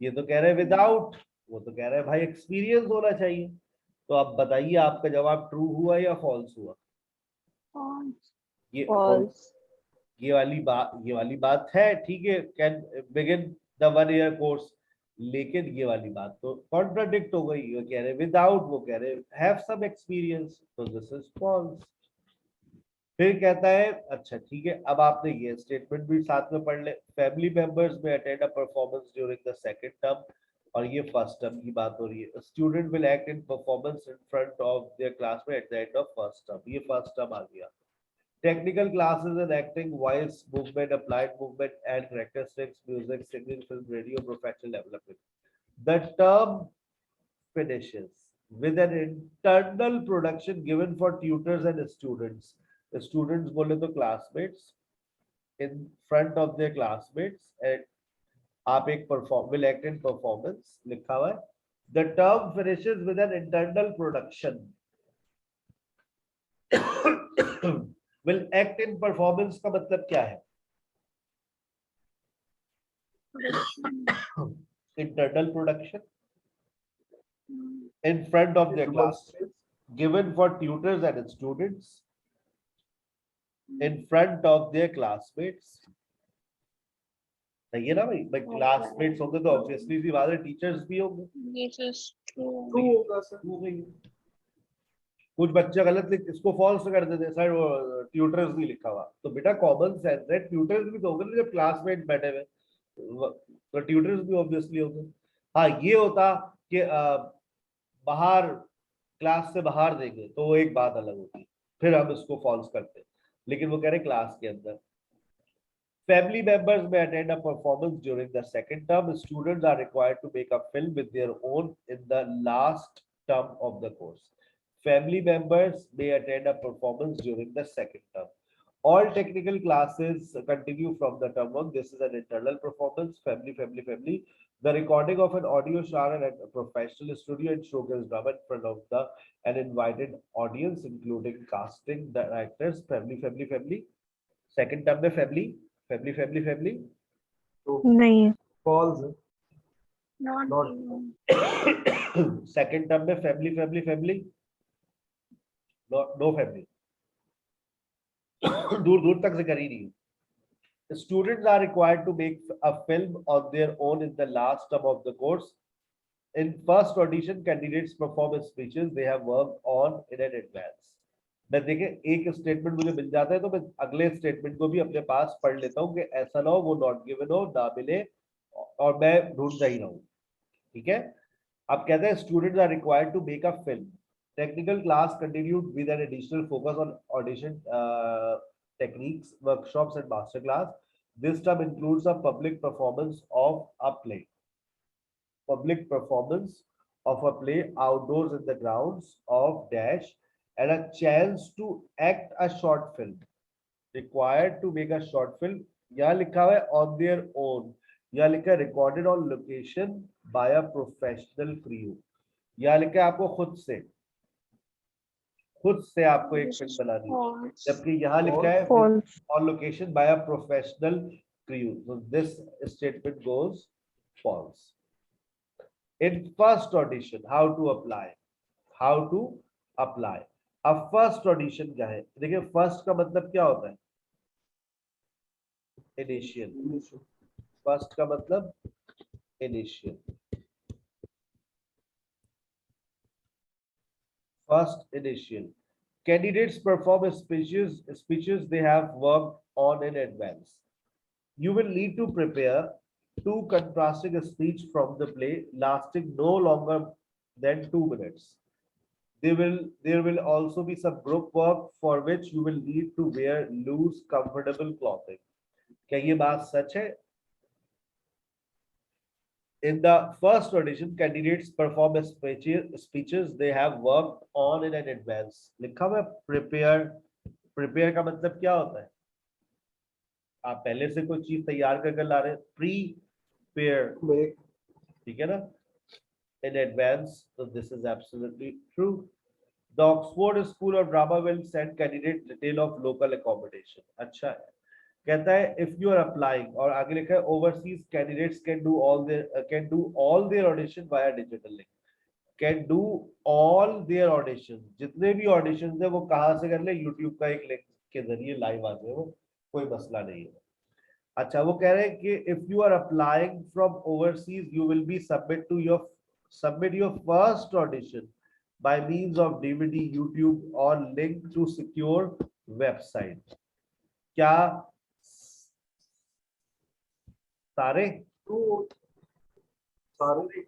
[SPEAKER 1] ये तो कह रहे हैं विदाउट, वो तो कह रहे हैं भाई एक्सपीरियंस होना चाहिए। तो आप बताइए आपका जवाब ट्रू हुआ या फॉल्स हुआ। ये
[SPEAKER 2] False.
[SPEAKER 1] ये वाली बात है, ठीक है, can begin the 1 year course, लेकिन ये वाली बात तो कॉन्ट्राडिक्ट हो गई। ये कह रहे विदाउट, वो कह रहे हैव सम एक्सपीरियंस, तो दिस इज फॉल्स। फिर कहता है अच्छा ठीक है, अब आपने ये स्टेटमेंट भी साथ में पढ़ ले। फैमिली मेंबर्स में attend a performance during the second term, और ये फर्स्ट टर्म की बात हो रही है। Student will act in performance in front of their class में at the end of first term, ये फर्स्ट टर्म आ गया। Technical classes in acting, voice, movement, applied movement, and characteristics, music, singing, film, radio, professional development. The term finishes with an internal production given for tutors and students. The students बोले तो classmates in front of their classmates, and आप एक will act in performance लिखा हुआ है। The term finishes with an internal production. will act in performance का मतलब क्या है? Internal production in front of their class, given for tutors and students, in front of their classmates. सही है ना भाई? भाई क्लासमेट्स होंगे तो ऑब्वियसली सी बात है टीचर्स भी होंगे।
[SPEAKER 2] This is true.
[SPEAKER 4] ट्रू होगा सर।
[SPEAKER 1] हो गई। कुछ बच्चे गलत लिख, इसको फॉल्स कर देते सर, वो ट्यूटर्स नहीं लिखा हुआ। तो बेटा कॉमन सेंस है, ट्यूटर्स भी तो होंगे ना जब क्लासमेट बैठे हुए, तो ट्यूटर्स भी ऑब्वियसली होंगे। हाँ ये होता कि बाहर क्लास से बाहर देंगे तो वो एक बात अलग होती, फिर हम इसको फॉल्स करते, लेकिन वो कह रहे क्लास के अंदर। Family members may attend a performance during the second term. Students are required to make a film with their own in the last term of the course. Family members may attend a performance during the second term. All technical classes continue from the term 1. This is an internal performance. Family. The recording of an audio shower at a professional studio and showcase drama in front of an invited audience, including casting directors. Family. Second term में family.
[SPEAKER 3] नहीं
[SPEAKER 4] false है।
[SPEAKER 2] Not
[SPEAKER 4] Not-
[SPEAKER 2] even.
[SPEAKER 1] Second term में family no family, दूर तक जिक्र ही नहीं। Students are required to make a film on their own in the last term of the course. In first audition, candidates perform speeches they have worked on in advance. मैं देखे एक statement मुझे मिल जाता है तो मैं अगले स्टेटमेंट को भी अपने पास पढ़ लेता हूँ कि ऐसा ना हो वो नॉट गिवन हो, ना मिले और मैं ढूंढता ही रहूं। ठीक है, अब कहते हैं students are required to make a film. Technical class continued with an additional focus on audition techniques, workshops, and master class. This term includes a public performance of a play. Public performance of a play outdoors in the grounds of dash, and a chance to act a short film. Required to make a short film. यहाँ लिखा हुआ है on their own. यहाँ लिखा है recorded on location by a professional crew. यहाँ लिखा है आपको खुद से आपको एक
[SPEAKER 2] This
[SPEAKER 1] फिल्म
[SPEAKER 2] is
[SPEAKER 1] बनानी है,
[SPEAKER 2] false.
[SPEAKER 1] जबकि यहाँ लिखा है
[SPEAKER 3] false
[SPEAKER 1] on location by a professional crew. So this statement goes false. In first audition, how to apply? अब फर्स्ट ऑडिशन क्या है? देखिए फर्स्ट का मतलब क्या होता है? इनिशियल। फर्स्ट का मतलब initial. First initial Candidates perform speeches they have worked on in advance. You will need to prepare two contrasting speech from the play lasting no longer than 2 minutes. There will also be some group work for which you will need to wear loose, comfortable clothing. क्या ये बात सच है? In the first audition, candidates perform speeches they have worked on in advance. लिखा हुआ prepare का मतलब क्या होता है? आप पहले से कोई चीज तैयार करके ला रहे हैं, prepare,
[SPEAKER 4] make,
[SPEAKER 1] ठीक है ना? In advance, so this is absolutely true. The Oxford School of Drama will send candidate detail of local accommodation. अच्छा है. कहता है if you are applying और आगे लिखा है overseas candidates can do all their audition via digital link. Can do all their auditions. जितने भी auditions है वो कहाँ से कर ले? YouTube का एक लिंक के जरिए लाइव आ जाए, वो कोई मसला नहीं है. अच्छा, वो कह रहे हैं कि if you are applying from overseas you will be submit your first audition by means of DVD, YouTube or link to secure website. क्या सारे
[SPEAKER 4] तो सारे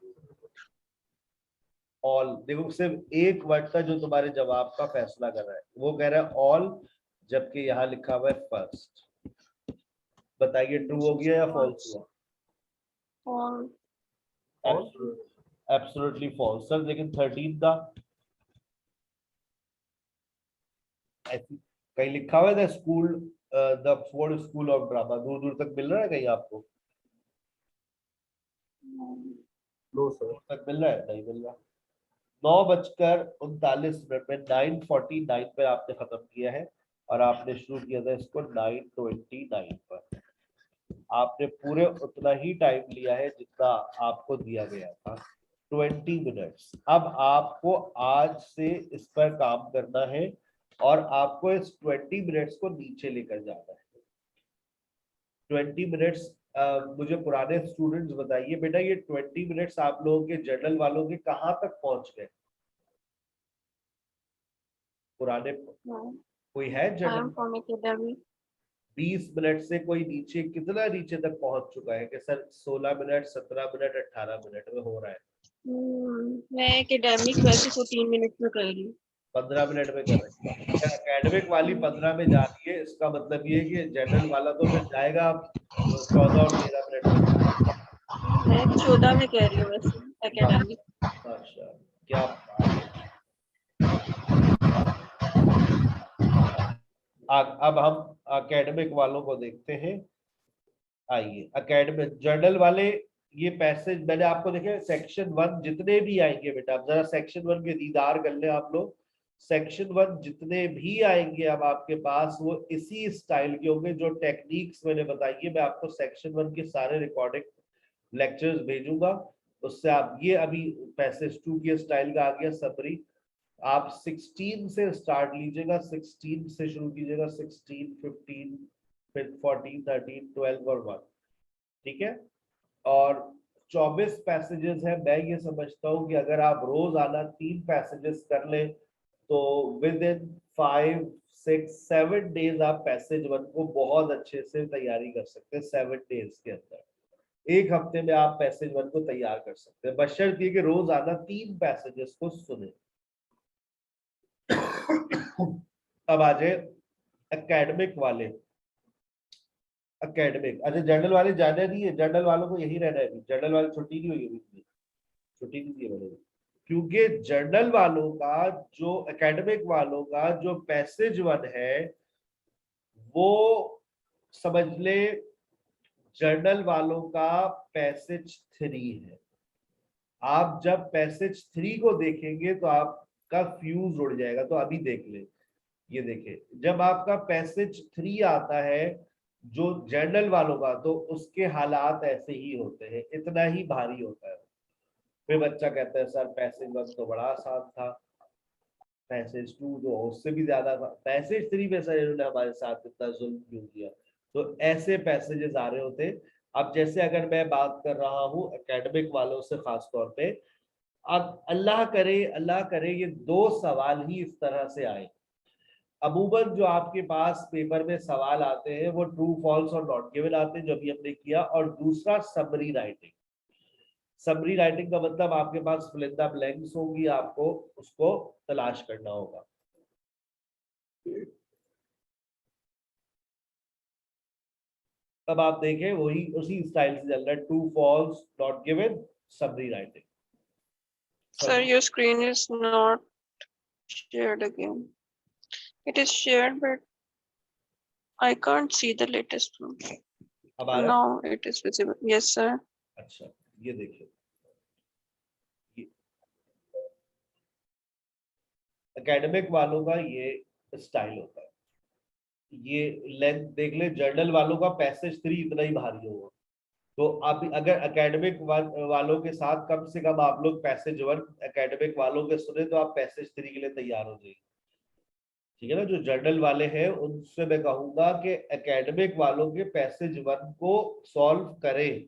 [SPEAKER 1] ऑल? देखो सिर्फ एक वर्ड का जो तुम्हारे जवाब का फैसला कर रहा है, वो कह रहा है ऑल, जबकि यहाँ लिखा हुआ है फर्स्ट. बताइए ट्रू हो गया या फॉल्स हुआ? Absolutely false sir. लेकिन 13 का कहीं लिखा हुआ है the Oxford school of drama, दूर दूर तक मिल रहा है कहीं आपको?
[SPEAKER 4] No sir.
[SPEAKER 1] तक मिल रहा है? नहीं मिल रहा. 9:39 में 9:49 पे आपने खत्म किया है और आपने शुरू किया था इसको 9:29 पर. आपने पूरे उतना ही टाइम लिया है जितना आपको दिया गया था, 20 मिनट्स. अब आपको आज से इस पर काम करना है और आपको इस 20 मिनट्स को नीचे लेकर जाना है. 20 मिनट्स मुझे पुराने स्टूडेंट्स बताइए बेटा, ये 20 मिनट्स आप लोगों के जर्नल वालों के कहाँ तक पहुंच गए? पुराने कोई है जर्नल? 20 मिनट से कोई नीचे, कितना नीचे तक पहुंच चुका है कि सर 16 मिनट, 17 मिनट, 18 मिनट में हो रहा है?
[SPEAKER 2] मैं एकेडमिक वैसे तो 3 मिनट में कर रही हूँ.
[SPEAKER 1] 15 मिनट में कर रहे हैं. एकेडमिक वाली 15 में जा रही है, इसका मतलब ये है कि जनरल वाला तो फिर जाएगा 14 और 13 मिनट में.
[SPEAKER 2] मैं 14 में कह रही हूँ वैसे एकेडमिक.
[SPEAKER 1] अच्छा, क्या अब हम एकेडमिक वालों को देखते हैं. आइए, एकेडमिक जर्नल वाले ये पैसेज मैंने आपको देखे सेक्शन 1 जितने भी आएंगे बेटा, अब जरा सेक्शन 1 के दीदार कर ले आप लोग. सेक्शन 1 जितने भी आएंगे अब आपके पास वो इसी स्टाइल के होंगे. जो टेक्निक्स मैंने बताई है, मैं आपको सेक्शन 1 के सारे रिकॉर्डिंग लेक्चर्स भेजूंगा, उससे आप ये अभी पैसेज 2 के स्टाइल का आ गया समरी. आप 16 से स्टार्ट लीजिएगा, 16 से शुरू कीजिएगा, 16, 15, फिर 14, 13, 12 और 1. ठीक है. और 24 पैसेजेस है. मैं ये समझता हूँ कि अगर आप रोजाना 3 पैसेजेस कर ले तो विद इन 5, 6, 7 डेज आप पैसेज 1 को बहुत अच्छे से तैयारी कर सकते हैं. 7 डेज के अंदर, एक हफ्ते में आप पैसेज 1 को तैयार कर सकते हैं, बशर्ते कि रोजाना 3 पैसेजेस को सुने. अब आ जाए एकेडमिक वाले. एकेडमिक, अच्छा जर्नल वाले जाने नहीं है, जर्नल वालों को यही रहना है. जर्नल वाले छुट्टी नहीं हुई है, छुट्टी नहीं दी मैंने, क्योंकि जर्नल वालों का जो एकेडमिक वालों का जो पैसेज 1 है वो समझ ले जर्नल वालों का पैसेज 3 है. आप जब पैसेज 3 को देखेंगे तो आपका फ्यूज उड़ जाएगा. तो अभी देख ले, ये देखे, जब आपका पैसेज 3 आता है जो जर्नल वालों का, तो उसके हालात ऐसे ही होते हैं, इतना ही भारी होता है. फिर बच्चा कहता है सर पैसेज 1 तो बड़ा आसान था, पैसेज 2 तो उससे भी ज्यादा था, पैसेज 3 में सर इन्होंने हमारे साथ इतना जुल्म क्यों किया. तो ऐसे पैसेजेस आ रहे होते. अब जैसे अगर मैं बात कर रहा हूँ एकेडमिक वालों से खास तौर पे, अब अल्लाह करे ये 2 सवाल ही इस तरह से आए अमूमन जो आपके पास पेपर में सवाल आते हैं वो ट्रू फॉल्स और नॉट गिवन आते हैं, जो भी हमने किया। और दूसरा समरी राइटिंग। समरी राइटिंग का मतलब आपके पास फिल इन द ब्लैंक्स होंगी, आपको उसको तलाश करना होगा। अब आप देखें वही उसी स्टाइल से चल रहा है, true false not given summary writing.
[SPEAKER 2] Sir, your screen is not shared again. It is shared, but I can't see the latest one.
[SPEAKER 1] अब आ रहा है?
[SPEAKER 2] Now it is visible. Yes, sir.
[SPEAKER 1] अच्छा, ये देखिए, एकेडमिक वालों का ये स्टाइल होता है। ये लेंथ देख ले, जर्नल वालों का पैसेज 3 इतना ही भारी होगा। तो आप अगर एकेडमिक वालों के साथ कम से कम आप लोग पैसेज 1 एकेडमिक वालों के सुने तो आप पैसेज 3 के लिए तैयार हो जाइए। ठीक है ना। जो जर्नल वाले हैं उनसे मैं कहूंगा कि एकेडमिक वालों के पैसेज 1 को सॉल्व करें,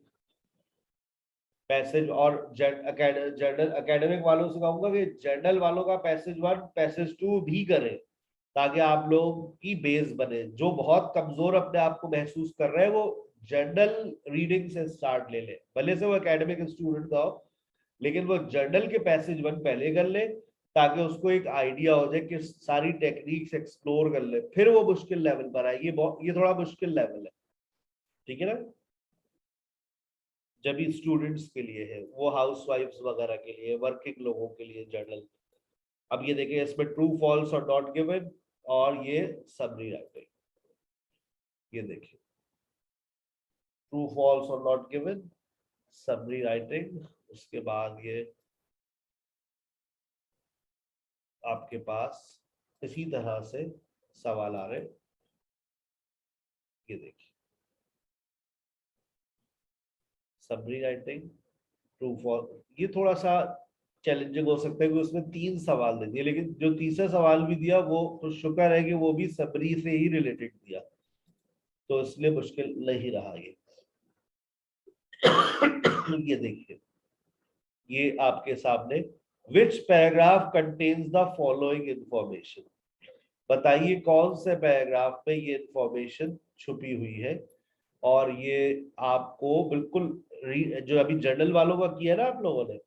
[SPEAKER 1] पैसेज। और जर्नल एकेडमिक वालों से कहूंगा कि जर्नल वालों का पैसेज 1 पैसेज 2 भी करें, ताकि आप लोग की बेस बने। जो बहुत कमजोर अपने आप को महसूस कर रहे हैं वो जर्नल रीडिंग से स्टार्ट ले ले, भले से वो एकेडमिक स्टूडेंट का हो, लेकिन वो जर्नल के पैसेज 1 पहले कर ले, ताकि उसको एक आइडिया हो जाए कि सारी टेक्निक्स एक्सप्लोर कर ले, फिर वो मुश्किल लेवल पर आए। ये थोड़ा मुश्किल लेवल है, ठीक है ना। जब भी स्टूडेंट्स के लिए है, वो हाउसवाइफ्स वगैरह के लिए, वर्किंग लोगों के लिए जर्नल। अब ये देखिए, इसमें ट्रू फॉल्स और नॉट गिवन, और ये समरी राइटिंग। ये देखिए, ट्रू फॉल्स और नॉट गिवन, समरी राइटिंग। उसके बाद ये आपके पास इसी तरह से सवाल आ रहे। ये देखिए, समरी राइटिंग, ट्रू फॉल्स। ये थोड़ा सा चैलेंजिंग हो सकता है कि उसमें 3 सवाल दे दिए, लेकिन जो तीसरा सवाल भी दिया वो तो शुक्र है कि वो भी समरी से ही रिलेटेड दिया, तो इसलिए मुश्किल नहीं रहा ये। ये देखिए, ये आपके सामने, which paragraph contains the following information. बताइए कौन से पैराग्राफ में ये इंफॉर्मेशन छुपी हुई है। और ये आपको बिल्कुल जो अभी जर्नल वालों का किया ना आप लोगों ने,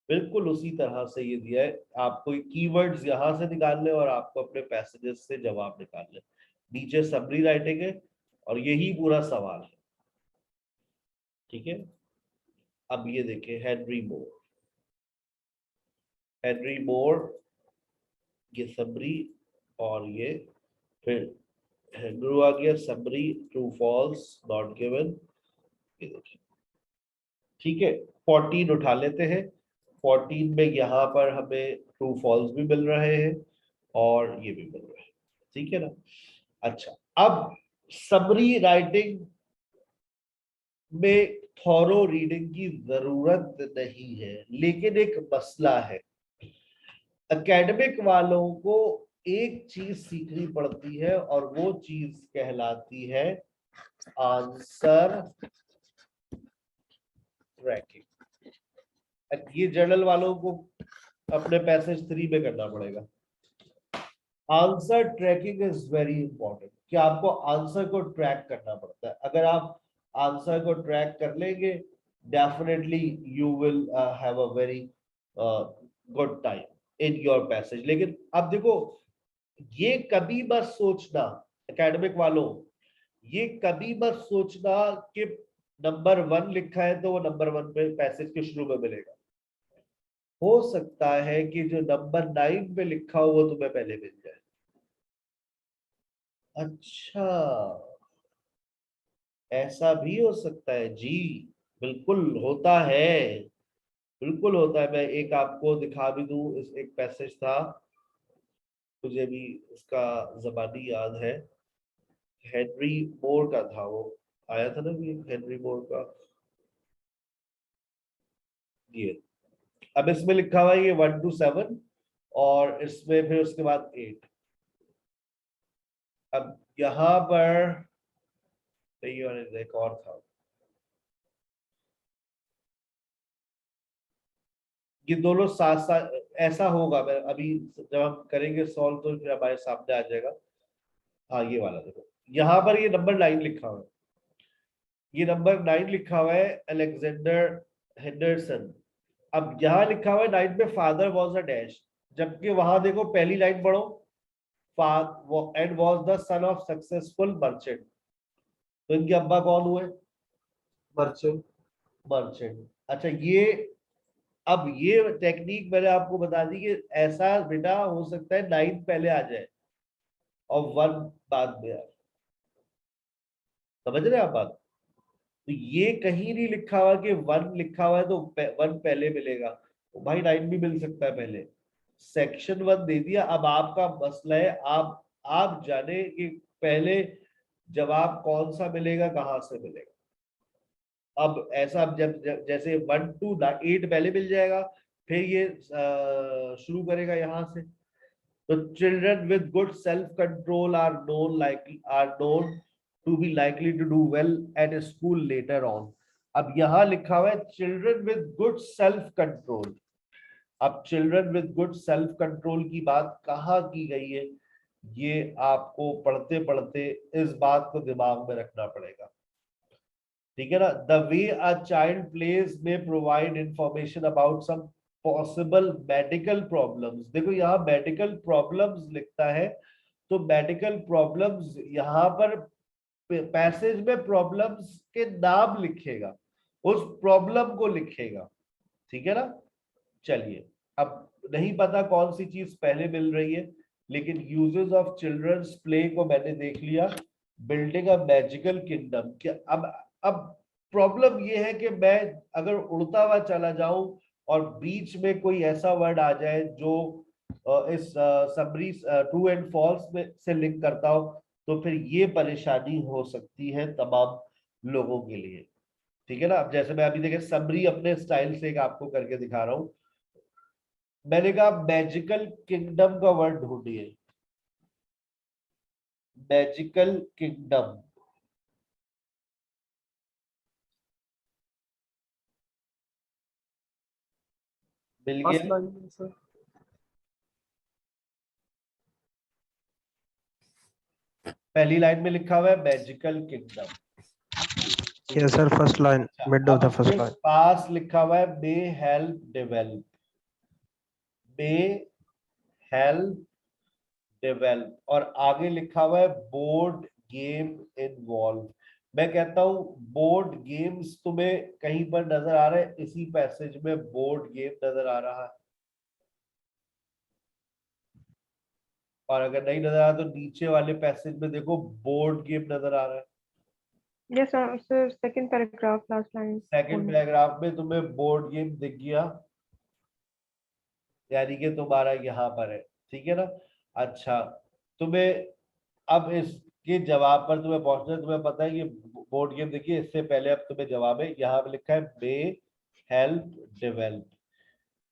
[SPEAKER 1] बिल्कुल उसी तरह से ये दिया है। आपको कीवर्ड्स यहाँ से निकालने और आपको अपने पैसेजेस से जवाब निकालने। नीचे समरी राइटिंग है और यही पूरा सवाल है, ठीक है। अब ये देखिए, हेनरी मोर, हेनरी मोर, ये समरी, और ये फिर हेनरू आ गया, summary, true false not given. ये देखिए, ठीक है। 14 उठा लेते हैं। 14 में यहाँ पर हमें ट्रू फॉल्स भी मिल रहे हैं और ये भी मिल रहे हैं, ठीक है ना। अच्छा, अब समरी राइटिंग में थॉरो रीडिंग की जरूरत नहीं है, लेकिन एक मसला है। एकेडमिक वालों को एक चीज सीखनी पड़ती है और वो चीज कहलाती है आंसर ट्रैकिंग। ये जर्नल वालों को अपने पैसेज 3 में करना पड़ेगा। Answer tracking is very important, कि आपको आंसर को ट्रैक करना पड़ता है। अगर आप आंसर को ट्रैक कर लेंगे, definitely you will have a very good time in your passage. लेकिन अब देखो, ये कभी मत सोचना एकेडमिक वालों, ये कभी मत सोचना कि नंबर 1 लिखा है तो वो नंबर 1 पे पैसेज के शुरू में मिलेगा। हो सकता है कि जो नंबर 9 पे लिखा हो वो तुम्हें पहले मिल जाए। अच्छा, ऐसा भी हो सकता है जी, बिल्कुल होता है, बिल्कुल होता है। मैं एक आपको दिखा भी दूं, इस एक पैसेज था, मुझे भी उसका जबानी याद है, हेनरी मोर का था, वो आया था ना भी हेनरी मोर का। ये अब इसमें लिखा हुआ है ये 1 to 7, और इसमें फिर उसके बाद 8। अब यहाँ पर एक और था, ये दोनों साथ साथ ऐसा होगा, मैं अभी जब हम करेंगे सॉल्व तो फिर हमारे सामने आ जाएगा। हाँ ये वाला देखो, यहाँ पर ये नंबर 9 लिखा हुआ है, ये नंबर 9 लिखा हुआ है अलेक्जेंडर हेंडरसन। अब यहाँ लिखा हुआ है 9 में फादर वॉज अ डैश, जबकि वहां देखो पहली लाइन पढ़ो, and was the son of successful merchant. तो इनके अब्बा कौन हुए?
[SPEAKER 4] मर्चेंट।
[SPEAKER 1] मर्चेंट। अच्छा ये, अब ये टेक्निक मैंने आपको बता दी कि ऐसा बेटा हो सकता है 9 पहले आ जाए और 1 बाद में आए। समझ रहे हैं आप बात? तो ये कहीं नहीं लिखा हुआ कि 1 लिखा हुआ है तो 1 पहले मिलेगा, तो भाई 9 भी मिल सकता है पहले। सेक्शन 1 दे दिया, अब आपका मसला है आप जाने कि पहले जवाब कौन सा मिलेगा, कहां से मिलेगा। अब ऐसा जब जैसे 1 to 8 पहले मिल जाएगा, फिर ये शुरू करेगा यहाँ से। तो children with good self control are known to be likely to do well at school later on. अब यहाँ लिखा हुआ है children with good self control. अब children with good self control की बात कहाँ की गई है, ये आपको पढ़ते पढ़ते इस बात को दिमाग में रखना पड़ेगा, ठीक है ना। The way a child plays may provide information about some possible medical problems. देखो यहाँ मेडिकल प्रॉब्लम्स लिखता है, तो मेडिकल प्रॉब्लम्स यहाँ पर पैसेज में प्रॉब्लम्स के नाम लिखेगा, उस प्रॉब्लम को लिखेगा, ठीक है ना। चलिए, अब नहीं पता कौन सी चीज पहले मिल रही है, लेकिन यूजेस ऑफ चिल्ड्रंस प्ले को मैंने देख लिया। बिल्डिंग अ मैजिकल किंगडम, क्या अब प्रॉब्लम ये है कि मैं अगर उड़ता हुआ चला जाऊं और बीच में कोई ऐसा वर्ड आ जाए जो इस समरी ट्रू एंड फॉल्स में से लिंक करता हो, तो फिर ये परेशानी हो सकती है तमाम लोगों के लिए, ठीक है ना। अब जैसे मैं अभी देखे समरी अपने स्टाइल से एक आपको करके दिखा रहा हूं। मैंने कहा मैजिकल किंगडम का वर्ड ढूंढिए, मैजिकल किंगडम। मिल
[SPEAKER 4] फर्स्ट
[SPEAKER 1] गया?
[SPEAKER 4] लाइन में सर।
[SPEAKER 1] पहली लाइन में लिखा हुआ है magical kingdom.
[SPEAKER 5] Yes, sir. First line, mid of the
[SPEAKER 1] अब
[SPEAKER 5] first
[SPEAKER 1] ये
[SPEAKER 5] line.
[SPEAKER 1] पास लिखा हुआ है may help develop, may help develop, और आगे लिखा हुआ है बोर्ड गेम इन्वॉल्व। मैं कहता हूं बोर्ड गेम्स तुम्हें कहीं पर नजर आ रहे हैं, इसी पैसेज में बोर्ड गेम नजर आ रहा है, और अगर नहीं नजर आ रहा तो नीचे वाले पैसेज में देखो बोर्ड गेम नजर आ रहा है।
[SPEAKER 6] Yes, sir. Second paragraph, last line.
[SPEAKER 1] Second
[SPEAKER 6] only.
[SPEAKER 1] Paragraph में तुम्हें बोर्ड गेम दिख गया, यानी कि तुम्हारा यहाँ पर है, ठीक है ना। अच्छा, तुम्हें अब इसके जवाब पर तुम्हें पहुंचना है, तुम्हें पता है कि बोर्ड गेम देखिए, इससे पहले अब तुम्हें जवाब है, यहाँ पे लिखा है मे हेल्प डेवलप।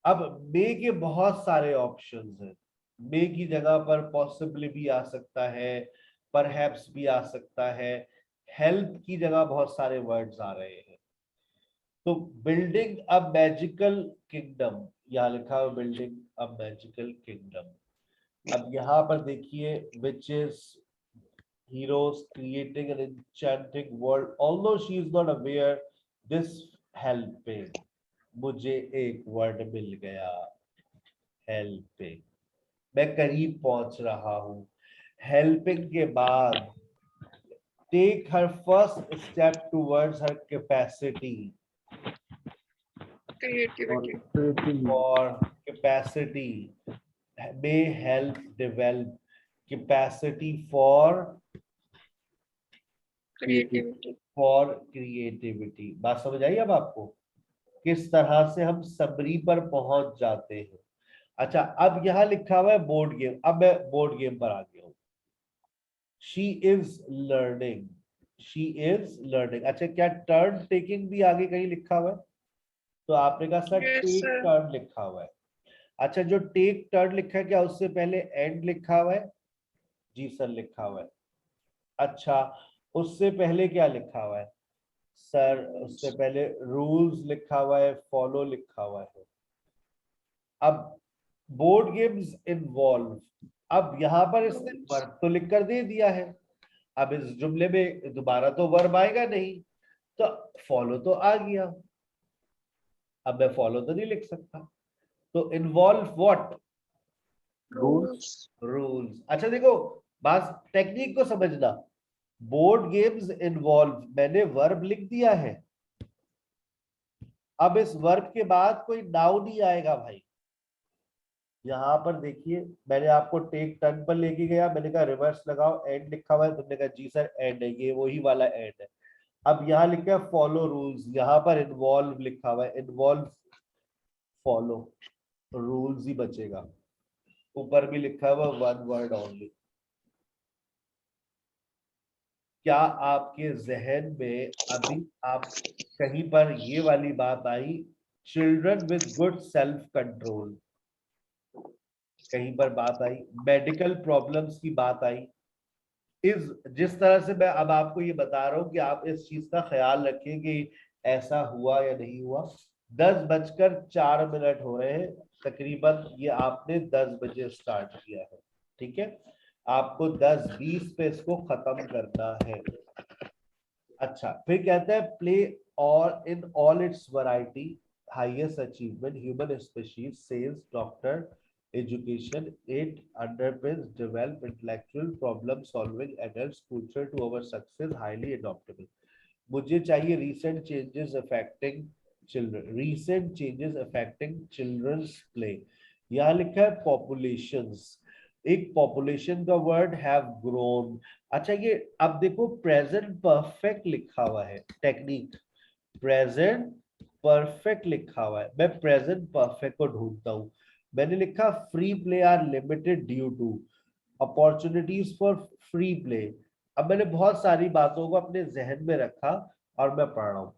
[SPEAKER 1] अब मे के बहुत सारे ऑप्शंस हैं, मे की जगह पर पॉसिबली भी आ सकता है, परहैप्स भी आ सकता है, हेल्प की जगह बहुत सारे वर्ड्स आ रहे हैं। तो बिल्डिंग अ मैजिकल किंगडम, यहाँ लिखा है बिल्डिंग अ मैजिकल किंगडम। अब यहाँ पर देखिए which is heroes creating an enchanting world although she is not aware this helping। मुझे एक वर्ड मिल गया, हेल्पिंग, मैं करीब पहुंच रहा हूं। हेल्पिंग के बाद take her first step towards her capacity,
[SPEAKER 2] Creativity.
[SPEAKER 1] और capacity may help develop capacity
[SPEAKER 2] Creativity.
[SPEAKER 1] for creativity। बात समझ आई अब आपको किस तरह से हम सबरी पर पहुंच जाते हैं। अच्छा, अब यहाँ लिखा हुआ है बोर्ड गेम, अब मैं बोर्ड गेम पर आ गया हूं। She is learning, she is learning. अच्छा, क्या टर्न टेकिंग भी आगे कहीं लिखा हुआ है? तो आपने कहा sir
[SPEAKER 2] Yes,
[SPEAKER 1] take
[SPEAKER 2] sir.
[SPEAKER 1] Turn लिखा हुआ है। अच्छा, जो टेक टर्न लिखा है क्या उससे पहले एंड लिखा हुआ है? जी सर लिखा हुआ है। अच्छा, उससे पहले क्या लिखा हुआ है? सर उससे पहले रूल्स लिखा हुआ है, फॉलो लिखा हुआ है। अब बोर्ड गेम्स इन्वॉल्व, अब यहां पर इसने वर्ब तो लिख कर दे दिया है, अब इस जुमले में दोबारा तो वर्ब आएगा नहीं, तो फॉलो तो आ गया, अब मैं फॉलो तो नहीं लिख सकता, तो इन्वॉल्व व्हाट,
[SPEAKER 2] Rules.
[SPEAKER 1] रूल्स। अच्छा देखो, बात टेक्निक को समझना, बोर्ड गेम्स इन्वॉल्व, मैंने वर्ब लिख दिया है, अब इस वर्ब के बाद कोई नाउन नहीं आएगा भाई। यहां पर देखिए, मैंने आपको टेक टर्न पर लेके गया, मैंने कहा रिवर्स लगाओ, एंड लिखा हुआ है, तुमने कहा जी सर एंड है, ये वही वाला एंड है। अब यहाँ लिखा है फॉलो रूल्स, यहाँ पर इन्वॉल्व लिखा हुआ है, इन्वॉल्व फॉलो, रूल्स ही बचेगा, ऊपर भी लिखा हुआ वन वर्ड ओनली। क्या आपके जहन में अभी आप कहीं पर ये वाली बात आई, children with good self control, कहीं पर बात आई, मेडिकल प्रॉब्लम्स की बात आई, इस जिस तरह से मैं अब आपको ये बता रहा हूं कि आप इस चीज का ख्याल रखें कि ऐसा हुआ या नहीं हुआ। 10:04 हो रहे हैं तकरीबन, ये आपने 10 बजे स्टार्ट किया है, ठीक है, आपको 10:20 पे इसको खत्म करना है। अच्छा, फिर कहते हैं प्ले और in all it's variety highest achievement human species says doctor education, it underpins develop intellectual problem solving adults crucial to our success, highly adaptable। मुझे चाहिए recent changes affecting children's play। यहाँ लिखा है populations, एक population का word have grown। अच्छा, ये अब देखो present perfect लिखा हुआ है, टेक्निक प्रेजेंट परफेक्ट लिखा हुआ है, मैं प्रेजेंट परफेक्ट को ढूंढता हूं, मैंने लिखा free play are limited due to opportunities for free play. अब मैंने बहुत सारी बातों को अपने जहन में रखा और मैं पढ़ रहा हूँ।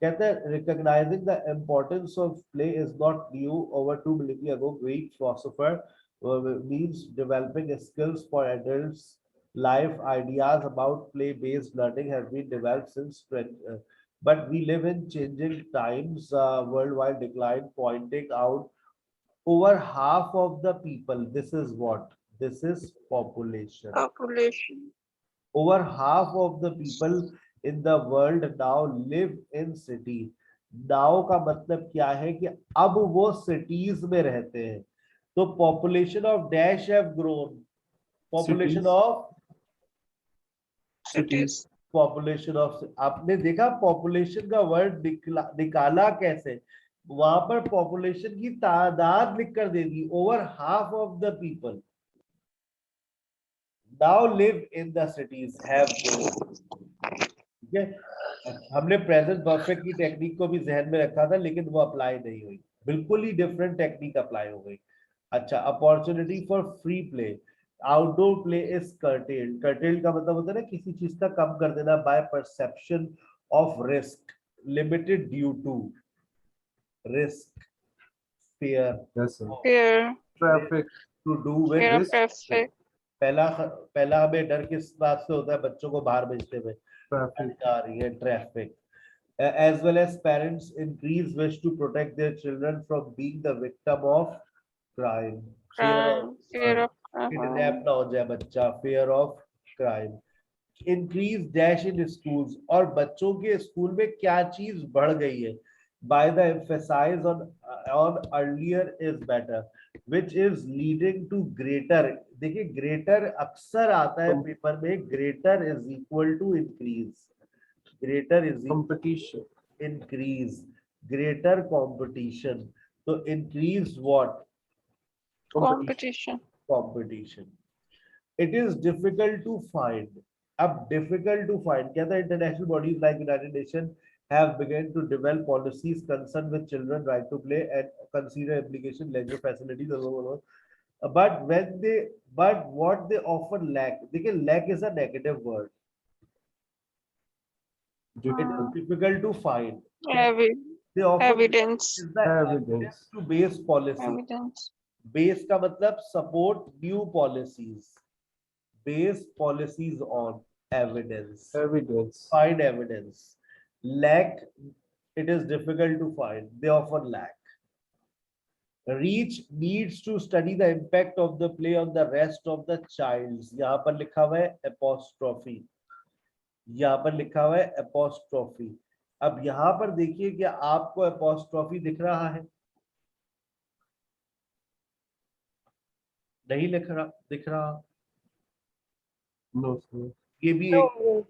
[SPEAKER 1] कहते हैं recognising the importance of play is not new, over 2 million ago Greek philosopher means developing skills for adults life, ideas about play based learning have been developed since but we live in changing times, worldwide decline pointing out over half of the people, this is what, this is population,
[SPEAKER 2] Population.
[SPEAKER 1] over half of the people in the world now live in city। now का मतलब क्या है कि अब वो cities में रहते हैं, तो population of dash have grown, population
[SPEAKER 4] Cities.
[SPEAKER 1] of
[SPEAKER 2] Cities.
[SPEAKER 1] Population of, आपने देखा पॉपुलेशन का वर्ड निकाला कैसे, वहां पर पॉपुलेशन की तादाद लिख कर दे दी, over half of the people now live in the cities have, ठीक है। हमने प्रेजेंट परफेक्ट की टेक्निक को भी जहन में रखा था, लेकिन वो अप्लाई नहीं हुई, बिल्कुल ही डिफरेंट टेक्निक अप्लाई हो गई। अच्छा, opportunity for free play, outdoor play is curtailed, curtailed का मतलब होता है ना किसी चीज का कम कर देना, by perception of risk, limited due to risk, fear,
[SPEAKER 4] Yes, sir.
[SPEAKER 2] Fear.
[SPEAKER 4] Traffic.
[SPEAKER 1] to do with
[SPEAKER 2] Fear of
[SPEAKER 1] risk।
[SPEAKER 2] traffic.
[SPEAKER 1] पहला हमें डर किस बात से होता है, बच्चों को बाहर भेजते हुए,
[SPEAKER 4] Traffic.
[SPEAKER 1] आ रही है traffic. As well as parents increase wish to protect their children from being the victim of crime, fear of
[SPEAKER 2] Crime. Fear of
[SPEAKER 1] kidnap ना हो जाए बच्चा, fear of crime। increase dash in schools, और बच्चों के school में क्या चीज बढ़ गई है, by the emphasize on earlier is better, which is leading to greater, देखिए greater अक्सर आता है पेपर में, greater is equal to increase, greater is equal
[SPEAKER 4] Competition.
[SPEAKER 1] increase, greater competition, तो increase what,
[SPEAKER 2] competition.
[SPEAKER 1] competition। it is difficult to find, अब difficult to find क्या था, international bodies like United Nations have begun to develop policies concerned with children right to play and consider application leisure facilities, but what they often lack, देखिए lack is a negative word, it is difficult to find,
[SPEAKER 2] Evi
[SPEAKER 1] they often
[SPEAKER 2] evidence.
[SPEAKER 1] is the
[SPEAKER 4] Evidence.
[SPEAKER 1] to base policy,
[SPEAKER 2] Evidence.
[SPEAKER 1] base का मतलब support new policies, base policies on evidence,
[SPEAKER 4] Evidence.
[SPEAKER 1] find evidence, lack, it is difficult to find, they often lack, reach needs to study the impact of the play on the rest of the child's, यहाँ पर लिखा हुआ है apostrophe, यहाँ पर लिखा हुआ है एपोस्ट्रोफी। अब यहाँ पर देखिए कि आपको एपोस्ट्रोफी दिख रहा है, नहीं दिख रहा।
[SPEAKER 4] No sir.
[SPEAKER 1] ये भी
[SPEAKER 6] No,
[SPEAKER 1] एक
[SPEAKER 6] no.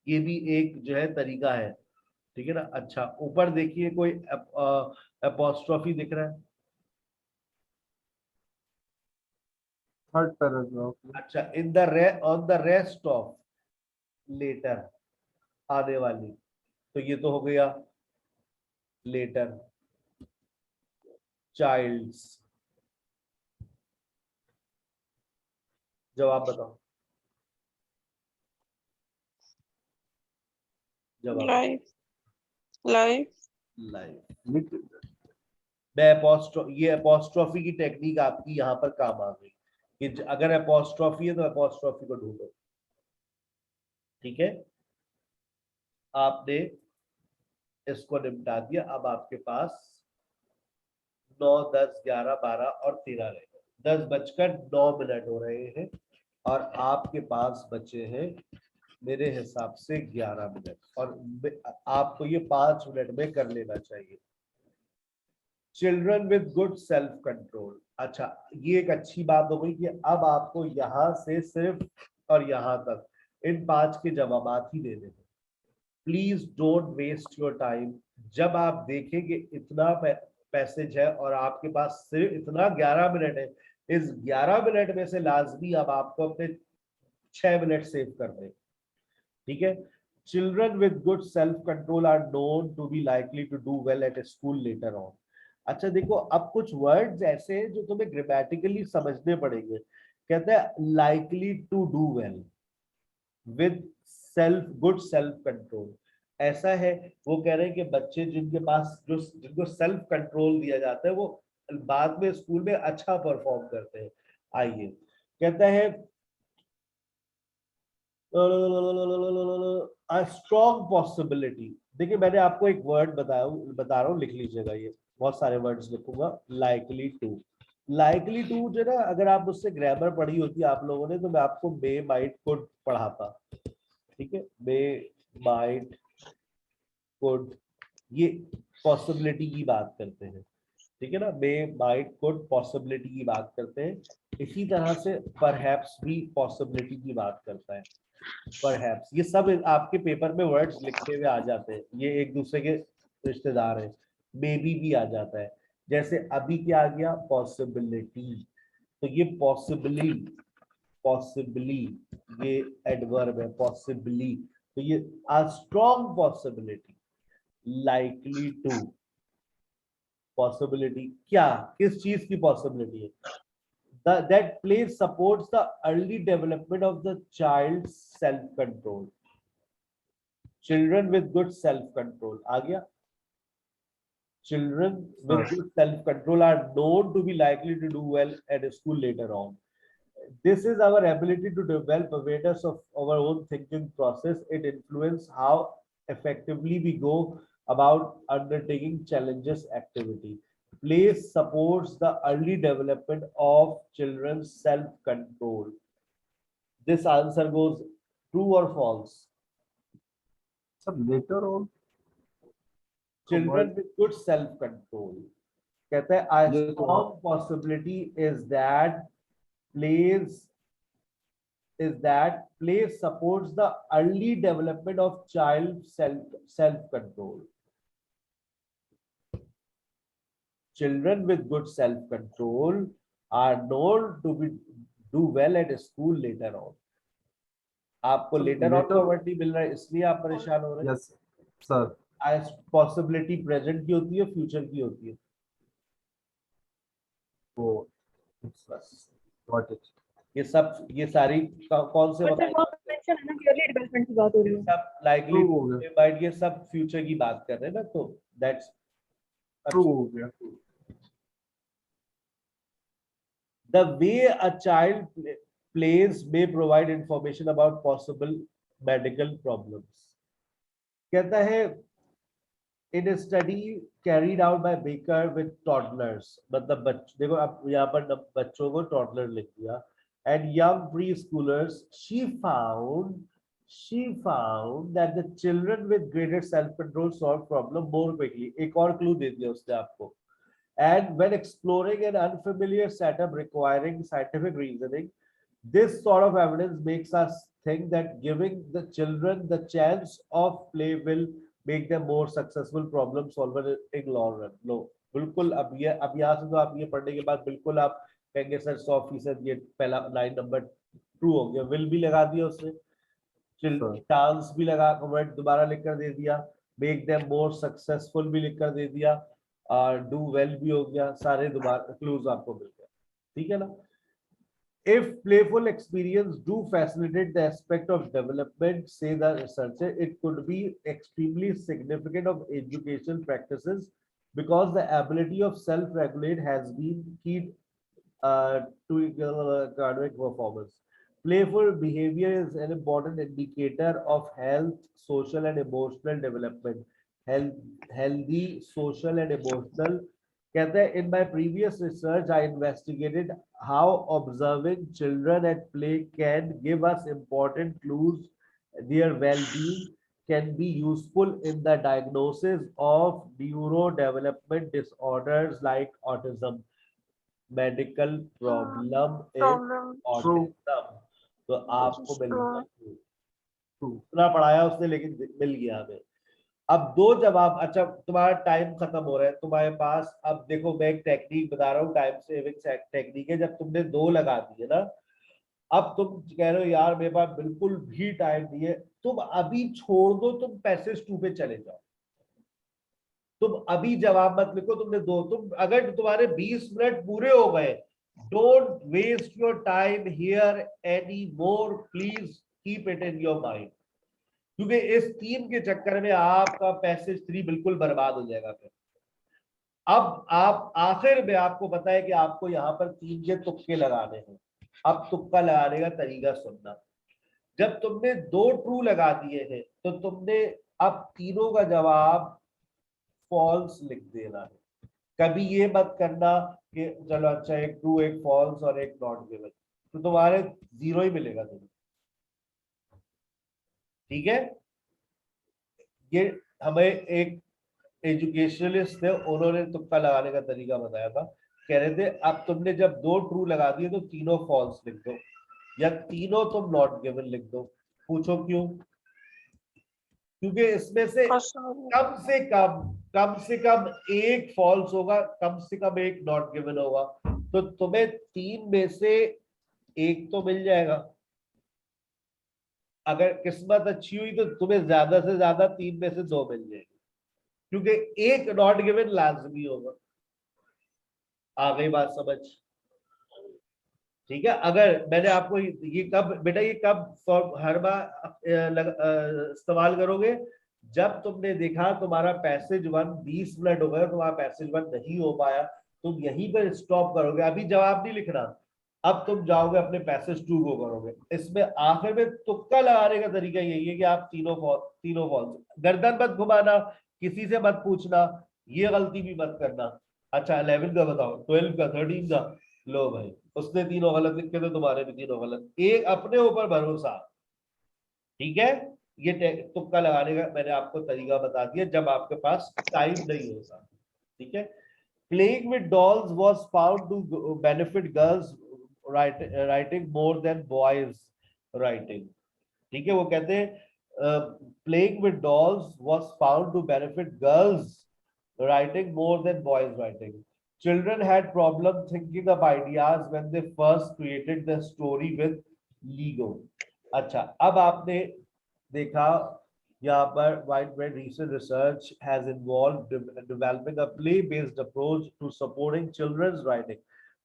[SPEAKER 1] ये भी एक जो है तरीका है, ठीक है ना। अच्छा, ऊपर देखिए कोई एपोस्ट्रोफी दिख रहा है।
[SPEAKER 4] Third paragraph.
[SPEAKER 1] अच्छा, in the on the rest of, later आने वाली, तो ये तो हो गया लेटर चाइल्ड्स। जवाब बताओ, जवाब।
[SPEAKER 2] Life. Life.
[SPEAKER 1] लाइफ। मैं ये एपोस्ट्रोफी की टेक्निक आपकी यहाँ पर काम आ गई कि अगर एपोस्ट्रोफी है तो एपोस्ट्रोफी को ढूंढो, ठीक है। आपने इसको निपटा दिया। अब आपके पास 9, 10, 11, 12 और 13 रहे, 10:09 हो रहे हैं और आपके पास बचे हैं मेरे हिसाब से 11 मिनट, और आपको ये 5 मिनट में कर लेना चाहिए। Children with good self control. अच्छा, ये एक अच्छी बात हो गई कि अब आपको यहाँ से सिर्फ और यहाँ तक इन 5 के जवाब ही देने हैं। Please don't waste your time. जब आप देखेंगे इतना पैसेज है और आपके पास सिर्फ इतना 11 मिनट है, इस 11 मिनट में से लाजमी अब आपको अपने 6 मिनट सेव करने, ठीक है। Children with good self control are known to be likely to do well at school later on. अच्छा देखो, अब कुछ वर्ड्स ऐसे हैं जो तुम्हें ग्रामेटिकली समझने पड़ेंगे। कहते हैं likely to do well with good self control. ऐसा है, वो कह रहे हैं कि बच्चे जिनके पास जिनको सेल्फ कंट्रोल दिया जाता है वो बाद में स्कूल में अच्छा परफॉर्म करते हैं। आइए, कहता है स्ट्रॉन्ग पॉसिबिलिटी। देखिए, मैंने आपको एक वर्ड बता रहा हूँ, लिख लीजिएगा। ये बहुत सारे वर्ड्स लिखूंगा। लाइकली टू, लाइकली टू जो ना, अगर आप उससे ग्रामर पढ़ी होती आप लोगों ने तो मैं आपको मे माइट कुड पढ़ाता, ठीक है। मे माइट कुड, ये पॉसिबिलिटी की बात करते हैं, ठीक है ना। मे माइट कुड पॉसिबिलिटी की बात करते हैं। इसी तरह से परहैप्स भी पॉसिबिलिटी की बात करता है। परहैप्स, ये सब आपके पेपर में वर्ड्स लिखते हुए आ जाते हैं, ये एक दूसरे के रिश्तेदार हैं। मे भी आ जाता है। जैसे अभी क्या आ गया, पॉसिबिलिटी, तो ये पॉसिबली ये एडवर्ब है, पॉसिबली। तो ये a strong possibility, likely to possibility, क्या किस चीज की पॉसिबिलिटी है? that place supports the early development of the child's self control. Children with good self control आ गया। Children with good self control are known to be likely to do well at school later on. This is our ability to develop awareness of our own thinking process. It influences how effectively we go about undertaking challenges activity. Play supports the early development of children's self-control. This answer goes true or false?
[SPEAKER 4] Sir later on
[SPEAKER 1] Children with good self-control. कहता है a
[SPEAKER 4] ये तो-
[SPEAKER 1] strong possibility is that play supports the early development of child self-control. Children with good self-control are known to do well at school later on. आपको later on का word नहीं मिल रहा है इसलिए आप परेशान हो रहे हैं।
[SPEAKER 4] Yes sir.
[SPEAKER 1] आज पॉसिबिलिटी प्रेजेंट की होती है, फ्यूचर की होती है।
[SPEAKER 4] वो
[SPEAKER 1] बस
[SPEAKER 4] व्हाट इज
[SPEAKER 1] ये सारी कौन से
[SPEAKER 6] But sir, वहाँ पे mention है ना कि early development की बात हो रही है।
[SPEAKER 1] सब लाइकली
[SPEAKER 4] True हो गया।
[SPEAKER 1] बट ये सब फ्यूचर की बात कर रहे हैं ना, तो दैट्स
[SPEAKER 4] ट्रू हो गया।
[SPEAKER 1] the way a child plays may provide information about possible medical problems. कहता है in a study carried out by Baker with toddlers, मतलब देखो अब यहाँ पर बच्चों को toddler लिख दिया, and young preschoolers, she found that the children with greater self-control solve problem more quickly. एक और clue दे दिया उसने आपको. And when exploring an unfamiliar setup requiring scientific reasoning, this sort of evidence makes us think that giving the children the chance of play will make them more successful problem solver in long run. No, बिल्कुल अब यहाँ से तो आप ये पढ़ने के बाद बिल्कुल आप कहेंगे सर 100% ये पहला लाइन नंबर ट्रू हो गया. विल भी लगा दिया उसने, चांस भी लगा, कमेंट दोबारा लिखकर दे दिया, मेक देम मोर सक्सेसफुल भी लिखकर दे दिया, और डू वेल भी हो गया. सारे दोबारा क्लूज आपको मिल गए. ठीक है ना. If playful experience do facilitate the aspect of development, say the researcher, it could be extremely significant of educational practices because the ability of self-regulate has been key to academic performance. Playful behavior is an important indicator of health, social and emotional development. Healthy social and emotional. कहते हैं, in my previous research, I investigated how observing children at play can give us important clues. Their well-being can be useful in the diagnosis of neurodevelopment disorders like autism. Medical problem is autism. तो आपको मिल गया. पूरा पढ़ाया उसने लेकिन मिल गया हमें. अब दो जवाब. अच्छा, तुम्हारा टाइम खत्म हो रहा है तुम्हारे पास. अब देखो मैं एक टेक्निक बता रहा हूँ, टाइम सेविंग टेक्निक है. जब तुमने 2 लगा दिए ना, अब तुम कह रहे हो यार मेरे पास बिल्कुल भी टाइम नहीं है, तुम अभी छोड़ दो, तुम पैसेज 2 पे चले जाओ. तुम अभी जवाब मत लिखो. तुमने 2, तुम अगर तुम्हारे 20 मिनट पूरे हो गए, don't waste your time here any more. Please keep it in your mind, क्योंकि इस 3 के चक्कर में आपका पैसेज 3 बिल्कुल बर्बाद हो जाएगा. फिर अब आप आखिर में आपको पता है कि आपको यहाँ पर 3 के तुक्के लगाने हैं. अब तुक्का लगाने का तरीका सुनना. जब तुमने 2 ट्रू लगा दिए हैं तो तुमने अब तीनों का जवाब फॉल्स लिख देना है. कभी ये मत करना कि चलो अच्छा एक ट्रू एक फॉल्स और एक नॉट गिवन, तो तुम्हारे 0 ही मिलेगा तुम्हें. ठीक है. ये हमें एक एजुकेशनलिस्ट थे, उन्होंने तुक्का लगाने का तरीका बताया था. कह रहे थे अब तुमने जब 2 ट्रू लगा दिए तो तीनों फॉल्स लिख दो, या तीनों तुम नॉट गिवन लिख दो. पूछो क्यों? क्योंकि इसमें से कम से कम एक फॉल्स होगा, कम से कम एक नॉट गिवन होगा, तो तुम्हें 3 में से एक तो मिल जाएगा. अगर किस्मत अच्छी हुई तो तुम्हें ज्यादा से ज्यादा 3 में से 2 मिल जाएगी, क्योंकि एक नॉट गिवन लाजमी होगा. आ गई बात समझ? ठीक है. अगर मैंने आपको ये कब बेटा, ये कब हर बार इस्तेमाल करोगे? जब तुमने देखा तुम्हारा पैसेज 1 20 मिनट हो गए, तुम्हारा पैसेज 1 नहीं हो पाया, तुम यहीं पर स्टॉप करोगे. अभी जवाब नहीं लिखना, अब तुम जाओगे अपने पैसेज 2 को करोगे. इसमें आखिर में तुक्का लगाने का तरीका यही है कि आप तीनों फॉल्स. गर्दन मत घुमाना, किसी से मत पूछना, ये गलती भी मत करना. अच्छा 11 का बताओ, 12 का, 13 का. लो भाई, उसने तीनों गलत लिखे तो तुम्हारे भी तीनों गलत. एक अपने ऊपर भरोसा. ठीक है. ये तुक्का लगाने का मैंने आपको तरीका बता दिया जब आपके पास टाइम नहीं होता. ठीक है. Playing with dolls was found to benefit girls writing more than boys writing. ठीक है. वो कहते हैं playing with dolls was found to benefit girls writing more than boys writing. Children had problem thinking of ideas when they first created the story with Lego. अच्छा, अब आपने देखा यहाँ पर widespread recent research has involved developing a play-based approach to supporting children's writing.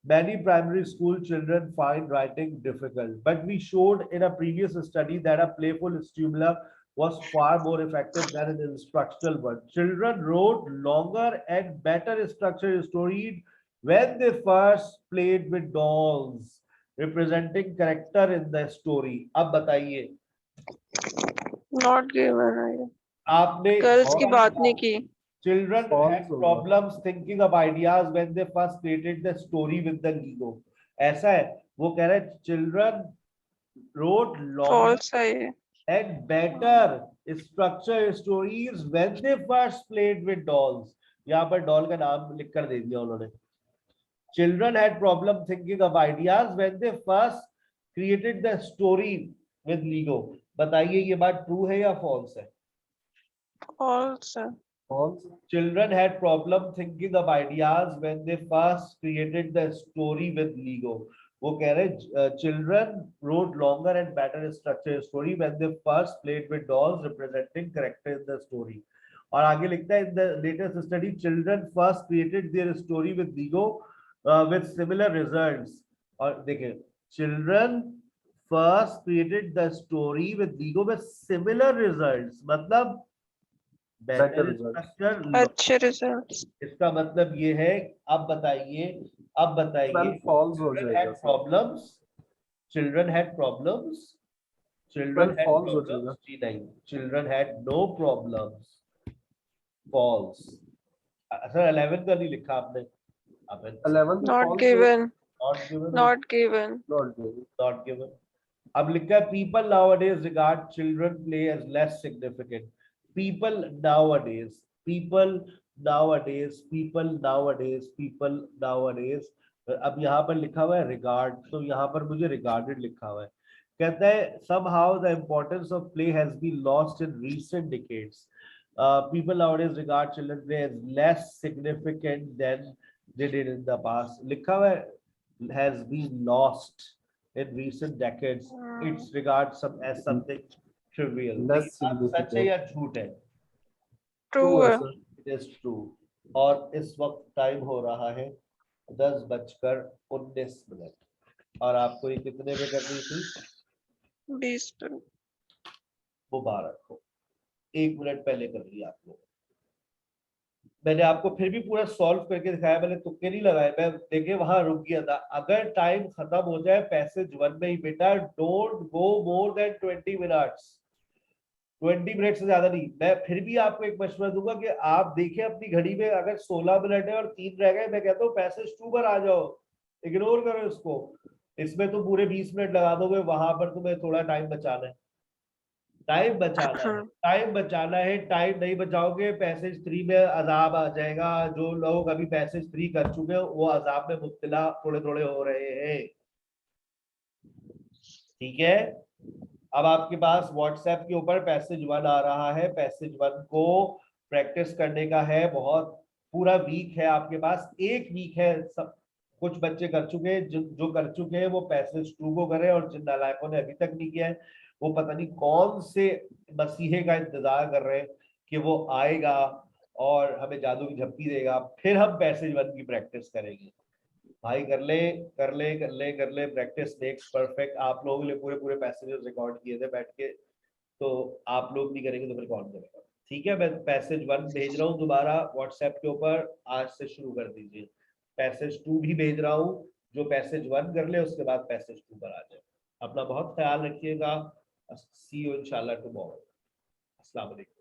[SPEAKER 1] Many primary school children find writing difficult, but we showed in a previous study that a playful stimulus was far more effective than an instructional one. Children wrote longer and better structured stories when they first played with dolls representing character in the story. अब बताइए.
[SPEAKER 2] Not given है.
[SPEAKER 3] आपने
[SPEAKER 2] girls की बात नहीं की.
[SPEAKER 1] Children
[SPEAKER 4] False
[SPEAKER 1] had
[SPEAKER 4] होगा।
[SPEAKER 1] problems thinking of ideas when they first created the story with the Lego. ऐसा है, वो कह रहे हैं children wrote longer
[SPEAKER 2] false है ये.
[SPEAKER 1] and better structure stories when they first played with dolls. यहाँ पर doll का नाम लिख कर दे दिया उन्होंने. Children had problem thinking of ideas when they first created the story with Lego. बताइए ये बात true है या false है?
[SPEAKER 2] False है.
[SPEAKER 4] False.
[SPEAKER 1] Children had problem thinking of ideas when they first created the story with Lego. वो कह रहे children wrote longer and better structured story when they first played with dolls representing character in the story. और आगे लिखता है in the latest study children first created their story with Lego with similar results. और देखिए children first created the story with Lego with similar results. मतलब
[SPEAKER 4] Better
[SPEAKER 1] better
[SPEAKER 4] results.
[SPEAKER 1] structure.
[SPEAKER 2] अच्छे results.
[SPEAKER 1] इसका मतलब ये है. अब बताइए
[SPEAKER 4] Well, false हो
[SPEAKER 1] children
[SPEAKER 4] जाएगा
[SPEAKER 1] had
[SPEAKER 4] sir.
[SPEAKER 1] problems. Children had problems. Children
[SPEAKER 4] Well,
[SPEAKER 1] had
[SPEAKER 4] false हो
[SPEAKER 1] problems.
[SPEAKER 4] जाएगा.
[SPEAKER 1] जी नहीं. Children had no problems. False. Sir 11 का नहीं लिखा आपने.
[SPEAKER 4] 11
[SPEAKER 2] Not
[SPEAKER 4] false
[SPEAKER 2] given.
[SPEAKER 1] Not given.
[SPEAKER 2] Not given.
[SPEAKER 4] Not given.
[SPEAKER 1] Not given. अब लिखा है people nowadays regard children play as less significant. People nowadays. अब यहाँ पर लिखा हुआ है regard, तो यहाँ पर मुझे regarded लिखा हुआ है. कहता है somehow the importance of play has been lost in recent decades. People nowadays regard children play as less significant than they did in the past. लिखा हुआ है has been lost in recent decades. It's regarded as something trivial.
[SPEAKER 4] Less
[SPEAKER 1] अब सच है या झूठ है?
[SPEAKER 2] True है.
[SPEAKER 4] sir.
[SPEAKER 1] It is true. और इस वक्त टाइम हो रहा है 10:19 और आपको ये कितने पे करनी थी?
[SPEAKER 2] 20 पे.
[SPEAKER 1] मुबारक हो, 1 मिनट पहले कर लिया आप लोग. मैंने आपको फिर भी पूरा सॉल्व करके दिखाया, मैंने तुक्के नहीं लगाए. मैं देखिए वहां रुक गया था. अगर टाइम खत्म हो जाए पैसेज 1 में ही बेटा, don't go more than 20 minutes. 20 minute से ज्यादा नहीं. मैं फिर भी आपको एक मशवरा दूंगा कि आप देखें अपनी घड़ी में, अगर 16 मिनट है और 3 रह गए, मैं कहता हूँ पैसेज 2 पर आ जाओ. इग्नोर करो इसको. इसमें तो पूरे 20 मिनट लगा दोगे, वहां पर तुम्हें थोड़ा टाइम बचाना है. टाइम बचाना है. टाइम नहीं बचाओगे पैसेज 3 में अजाब आ जाएगा. जो लोग अभी पैसेज 3 कर चुके हैं वो अजाब में मुब्तला थोड़े थोड़े हो रहे हैं. ठीक है. अब आपके पास व्हाट्सएप के ऊपर पैसेज 1 आ रहा है. पैसेज 1 को प्रैक्टिस करने का है. बहुत पूरा वीक है आपके पास. 1 वीक है. सब कुछ बच्चे कर चुके हैं. जो कर चुके हैं वो पैसेज 2 को करें, और जिन नालायकों ने अभी तक नहीं किया है वो पता नहीं कौन से मसीहे का इंतजार कर रहे हैं कि वो आएगा और हमें जादू की झप्पी देगा, फिर हम पैसेज 1 की प्रैक्टिस करेंगे. भाई कर ले. Practice makes perfect. आप लोगों के लिए पूरे पैसेजेस रिकॉर्ड किए थे बैठ के, तो आप लोग नहीं करेंगे तो फिर कौन करेगा? ठीक है. मैं पैसेज 1 भेज रहा हूँ दोबारा व्हाट्सएप के ऊपर. आज से शुरू कर दीजिए. पैसेज 2 भी भेज रहा हूँ. जो पैसेज 1 कर ले उसके बाद पैसेज 2 पर आ जाए. अपना बहुत ख्याल रखिएगा. सी यू इंशाल्लाह टुमारो. अस्सलाम वालेकुम.